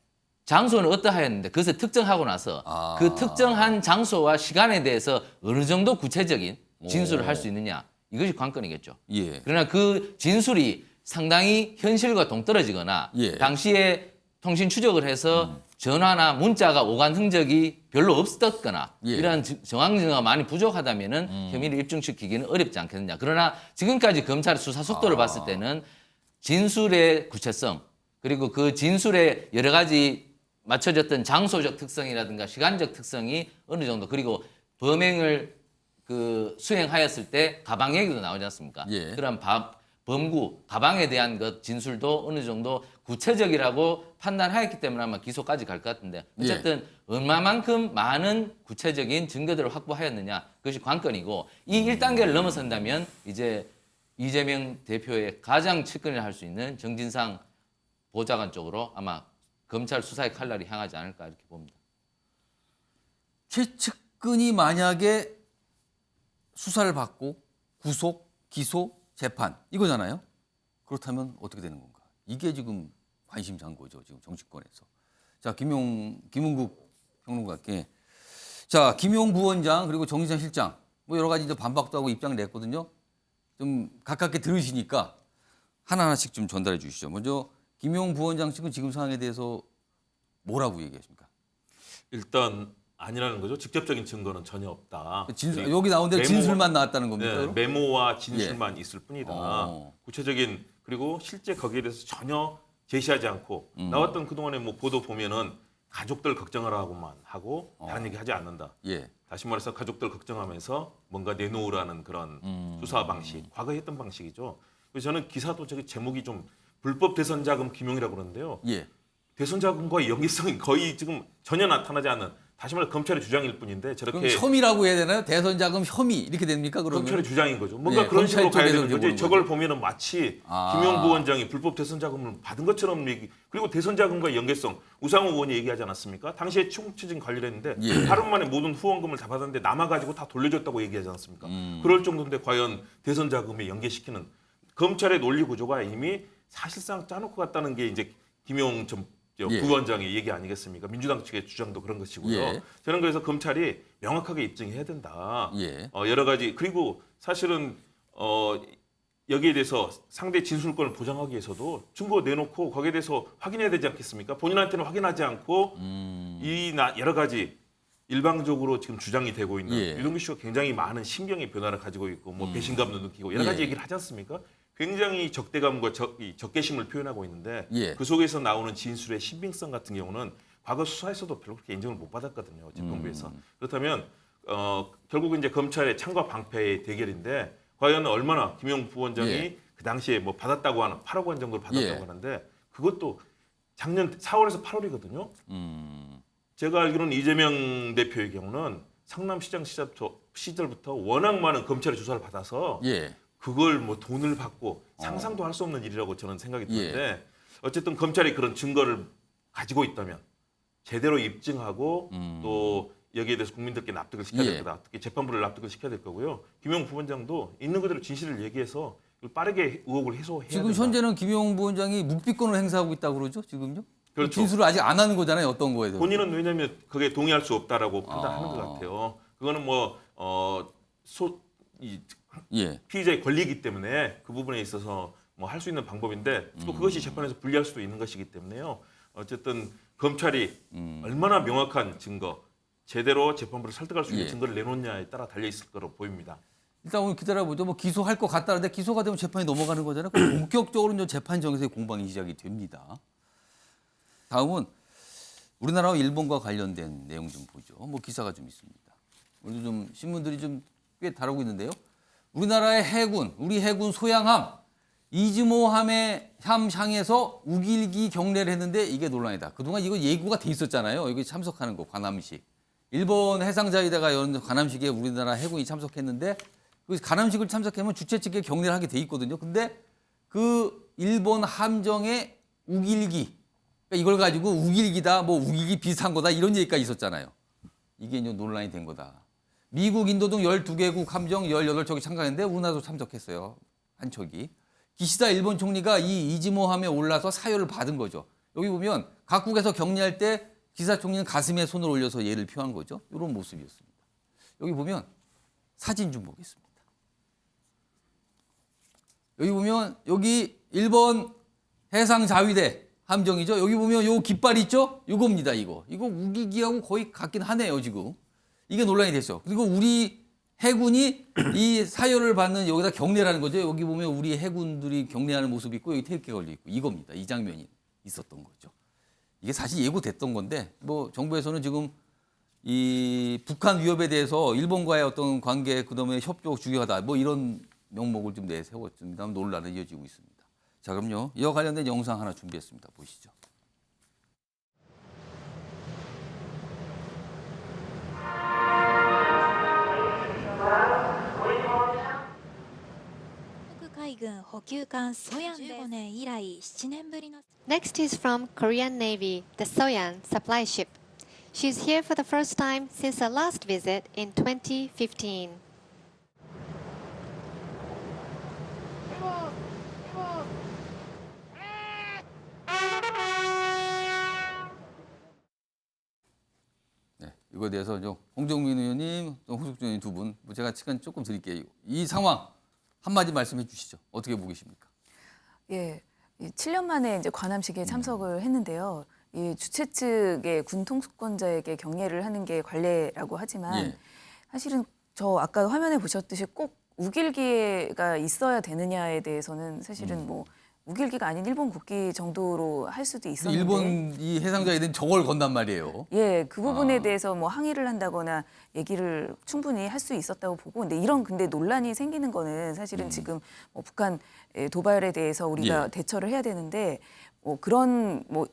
장소는 어떠하였는데 그것을 특정하고 나서 그 특정한 장소와 시간에 대해서 어느 정도 구체적인 진술을 할 수 있느냐. 이것이 관건이겠죠. 그러나 그 진술이 상당히 현실과 동떨어지거나 당시에 통신 추적을 해서 전화나 문자가 오간 흔적이 별로 없었거나 이러한 정황 증거가 많이 부족하다면은 혐의를 입증시키기는 어렵지 않겠느냐. 그러나 지금까지 검찰의 수사 속도를 봤을 때는 진술의 구체성 그리고 그 진술의 여러 가지 맞춰졌던 장소적 특성이라든가 시간적 특성이 어느 정도 그리고 범행을 수행하였을 때 가방 얘기도 나오지 않습니까? 그런 범구, 가방에 대한 것 진술도 어느 정도 구체적이라고 판단하였기 때문에 아마 기소까지 갈 것 같은데 어쨌든 얼마만큼 많은 구체적인 증거들을 확보하였느냐 그것이 관건이고 이 1단계를 넘어선다면 이제 이재명 대표의 가장 측근을 할 수 있는 정진상 보좌관 쪽으로 아마 검찰 수사의 칼날이 향하지 않을까 이렇게 봅니다. 최측근이 만약에 수사를 받고 구속, 기소, 재판 이거잖아요. 그렇다면 어떻게 되는 건가? 이게 지금 관심사인 거죠. 지금 정치권에서. 자, 김은국 평론가께 자, 김용 부원장 그리고 정진상 실장 뭐 여러 가지 이제 반박도 하고 입장을 냈거든요. 좀 가깝게 들으시니까 하나하나씩 좀 전달해 주시죠. 먼저 김용 부원장 측은 지금 상황에 대해서 뭐라고 얘기하십니까? 일단 아니라는 거죠. 직접적인 증거는 전혀 없다. 진술, 여기 나온 데 진술만 나왔다는 겁니까? 네, 그럼? 메모와 진술만 있을 뿐이다. 어. 구체적인 그리고 실제 거기에 대해서 전혀 제시하지 않고 나왔던 그동안의 뭐 보도 보면은 가족들 걱정하라고만 하고 다른 얘기 하지 않는다. 예. 다시 말해서 가족들 걱정하면서 뭔가 내놓으라는 그런 수사 방식, 과거에 했던 방식이죠. 그래서 저는 기사도 저기 제목이 좀 불법 대선 자금 규명이라고 그러는데요. 예. 대선 자금과의 연계성이 거의 지금 전혀 나타나지 않는, 다시 말해 검찰의 주장일 뿐인데 그럼 저렇게 혐의라고 해야 되나요? 대선 자금 혐의 이렇게 됩니까? 그러면 검찰의 주장인 거죠. 뭔가 네, 그런 식으로 검찰 가야 쪽에서 되는 거지. 보는 저걸 거죠. 보면은 마치 아. 김용 부원장이 불법 대선 자금을 받은 것처럼 얘기. 그리고 대선 자금과 연계성 우상호 의원이 얘기하지 않았습니까? 당시에 추궁추진 관리했는데 예. 하루 만에 모든 후원금을 다 받았는데 남아가지고 다 돌려줬다고 얘기하지 않았습니까? 그럴 정도인데 과연 대선 자금에 연계시키는 검찰의 논리 구조가 이미 사실상 짜놓고 갔다는 게 이제 김용 전 예. 부원장의 얘기 아니겠습니까? 민주당 측의 주장도 그런 것이고요. 예. 저는 그래서 검찰이 명확하게 입증해야 된다. 예. 여러 가지, 그리고 사실은 여기에 대해서 상대 진술권을 보장하기 위해서도 증거 내놓고 거기에 대해서 확인해야 되지 않겠습니까? 본인한테는 확인하지 않고 여러 가지 일방적으로 지금 주장이 되고 있는 예. 유동규 씨가 굉장히 많은 심경의 변화를 가지고 있고 뭐 배신감도 느끼고 여러 가지 예. 얘기를 하지 않습니까? 굉장히 적대감과 적개심을 표현하고 있는데 예. 그 속에서 나오는 진술의 신빙성 같은 경우는 과거 수사에서도 별로 그렇게 인정을 못 받았거든요. 재판부에서. 그렇다면 결국 이제 검찰의 창과 방패의 대결인데 과연 얼마나 김용 부원장이 예. 그 당시에 뭐 받았다고 하는 8억 원 정도를 받았다고 예. 하는데 그것도 작년 4월에서 8월이거든요. 제가 알기로는 이재명 대표의 경우는 성남시장 시절부터 워낙 많은 검찰의 조사를 받아서 예. 그걸 뭐 돈을 받고 상상도 할 수 없는 일이라고 저는 생각이 드는데 어쨌든 검찰이 그런 증거를 가지고 있다면 제대로 입증하고 또 여기에 대해서 국민들께 납득을 시켜야 될 예. 거다. 특히 재판부를 납득을 시켜야 될 거고요. 김용 부원장도 있는 그대로 진실을 얘기해서 빠르게 의혹을 해소해야 지금 된다. 현재는 김용 부원장이 묵비권을 행사하고 있다고 그러죠? 지금요? 그렇죠. 진술을 아직 안 하는 거잖아요. 어떤 거에 대해서. 본인은 왜냐하면 그게 동의할 수 없다라고 판단하는 것 같아요. 그거는 뭐 예. 피의자의 권리이기 때문에 그 부분에 있어서 뭐 할 수 있는 방법인데 또 그것이 재판에서 불리할 수도 있는 것이기 때문에요. 어쨌든 검찰이 얼마나 명확한 증거, 제대로 재판부를 설득할 수 있는 예. 증거를 내놓냐에 따라 달려 있을 거로 보입니다. 일단 오늘 기다려보죠. 뭐 기소할 것 같다는데 기소가 되면 재판이 넘어가는 거잖아요. 그럼 본격적으로 이제 재판 정세의 공방이 시작이 됩니다. 다음은 우리나라와 일본과 관련된 내용 좀 보죠. 뭐 기사가 좀 있습니다. 오늘 좀 신문들이 좀 꽤 다루고 있는데요. 우리나라의 해군, 우리 해군 소양함 이즈모함의 향해서 우길기 경례를 했는데 이게 논란이다. 그동안 이거 예고가 돼 있었잖아요. 여기 참석하는 거 관함식. 일본 해상자위대가 여는 관함식에 우리나라 해군이 참석했는데 그 관함식을 참석하면 주최 측에 경례를 하게 돼 있거든요. 근데 그 일본 함정의 우길기, 그러니까 이걸 가지고 우길기다, 뭐 우길기 비슷한 거다 이런 얘기가 있었잖아요. 이게 이제 논란이 된 거다. 미국, 인도 등 12개국 함정 18척이 참가했는데 우리나라도 참석했어요. 한 척이. 기시다 일본 총리가 이 이즈모함에 올라서 사유를 받은 거죠. 여기 보면 각국에서 격리할 때 기시다 총리는 가슴에 손을 올려서 예를 표한 거죠. 이런 모습이었습니다. 여기 보면 사진 좀 보겠습니다. 여기 보면 여기 일본 해상자위대 함정이죠. 여기 보면 요 깃발 있죠? 이겁니다. 이거 우기기하고 거의 같긴 하네요. 지금. 이게 논란이 됐죠. 그리고 우리 해군이 이 사열을 받는 여기다 경례라는 거죠. 여기 보면 우리 해군들이 경례하는 모습이 있고 여기 태극기 걸려 있고 이겁니다. 이 장면이 있었던 거죠. 이게 사실 예고됐던 건데 뭐 정부에서는 지금 이 북한 위협에 대해서 일본과의 어떤 관계 그다음에 협조 중요하다 뭐 이런 명목을 좀 내세웠습니다. 논란이 이어지고 있습니다. 자 그럼요. 이와 관련된 영상 하나 준비했습니다. 보시죠. Next is from Korean Navy, the Soyan supply ship. She's here for the first time since her last visit in 2015. 네, 이거에 대해서 좀 홍정민 의원님, 또 홍석준 의원님 두 분, 뭐 제가 시간 조금 드릴게요. 이 상황 한마디 말씀해 주시죠. 어떻게 보고 계십니까? 예, 이 7년 만에 이제 관함식에 참석을 했는데요. 이 주최 측의 군 통수권자에게 경례를 하는 게 관례라고 하지만 예. 사실은 저 아까 화면에 보셨듯이 꼭 우길기가 있어야 되느냐에 대해서는 사실은 뭐 우길기가 아닌 일본 국기 정도로 할 수도 있었는데 일본 이 해상자에는 저걸 건단 말이에요. 예, 그 부분에 대해서 뭐 항의를 한다거나 얘기를 충분히 할 수 있었다고 보고 근데 이런 근데 논란이 생기는 거는 사실은 지금 뭐 북한 도발에 대해서 우리가 예. 대처를 해야 되는데 뭐 그런 뭐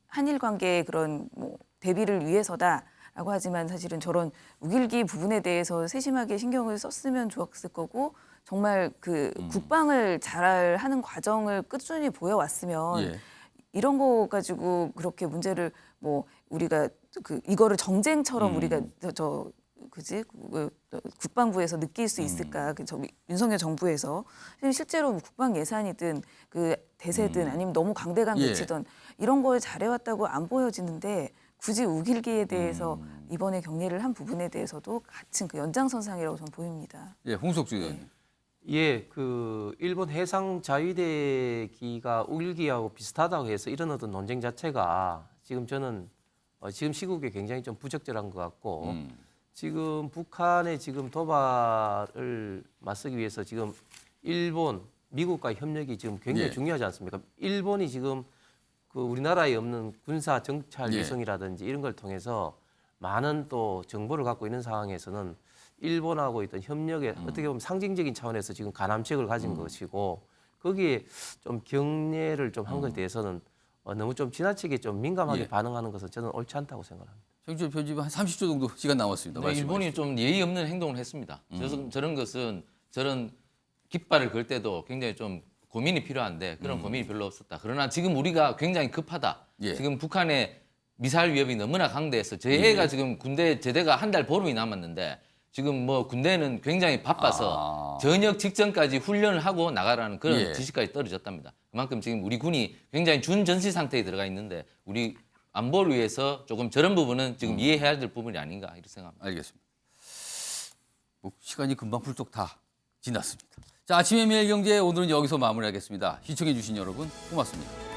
한일 관계의 그런 뭐 대비를 위해서다라고 하지만 사실은 저런 우길기 부분에 대해서 세심하게 신경을 썼으면 좋았을 거고 정말 그 국방을 잘 하는 과정을 꾸준히 보여왔으면 예. 이런 거 가지고 그렇게 문제를 뭐 우리가 그 이거를 정쟁처럼 우리가 국방부에서 느낄 수 있을까? 윤석열 정부에서 실제로 국방 예산이든 그 대세든 아니면 너무 강대강 예. 배치든 이런 걸 잘해왔다고 안 보여지는데 굳이 우길기에 대해서 이번에 경례를 한 부분에 대해서도 같은 그 연장선상이라고 저는 보입니다. 예, 홍석주 의원님. 예, 그 일본 해상 자위대기가 우길기하고 비슷하다고 해서 이런 어떤 논쟁 자체가 지금 저는 지금 시국에 굉장히 좀 부적절한 것 같고 지금 북한의 지금 도발을 맞서기 위해서 지금 일본, 미국과의 협력이 지금 굉장히 예. 중요하지 않습니까? 일본이 지금 그 우리나라에 없는 군사 정찰 예. 위성이라든지 이런 걸 통해서 많은 또 정보를 갖고 있는 상황에서는 일본하고 있던 협력에 어떻게 보면 상징적인 차원에서 지금 가남책을 가진 것이고 거기에 좀 경례를 좀 한 것에 대해서는 너무 좀 지나치게 좀 민감하게 예. 반응하는 것은 저는 옳지 않다고 생각합니다. 정치 편집은 한 30초 정도 시간 남았습니다. 네, 일본이 좀 예의 없는 행동을 했습니다. 저런 것은 저런 깃발을 걸 때도 굉장히 좀 고민이 필요한데 그런 고민이 별로 없었다. 그러나 지금 우리가 굉장히 급하다. 예. 지금 북한의 미사일 위협이 너무나 강대해서 저희가 지금 군대 제대가 한 달 보름이 남았는데 지금 뭐 군대는 굉장히 바빠서 전역 직전까지 훈련을 하고 나가라는 그런 예. 지시까지 떨어졌답니다. 그만큼 지금 우리 군이 굉장히 준전시 상태에 들어가 있는데 우리 안보를 위해서 조금 저런 부분은 지금 이해해야 될 부분이 아닌가 이렇게 생각합니다. 알겠습니다. 뭐 시간이 금방 훌쩍 다 지났습니다. 자, 아침의 매일경제 오늘은 여기서 마무리하겠습니다. 시청해 주신 여러분 고맙습니다.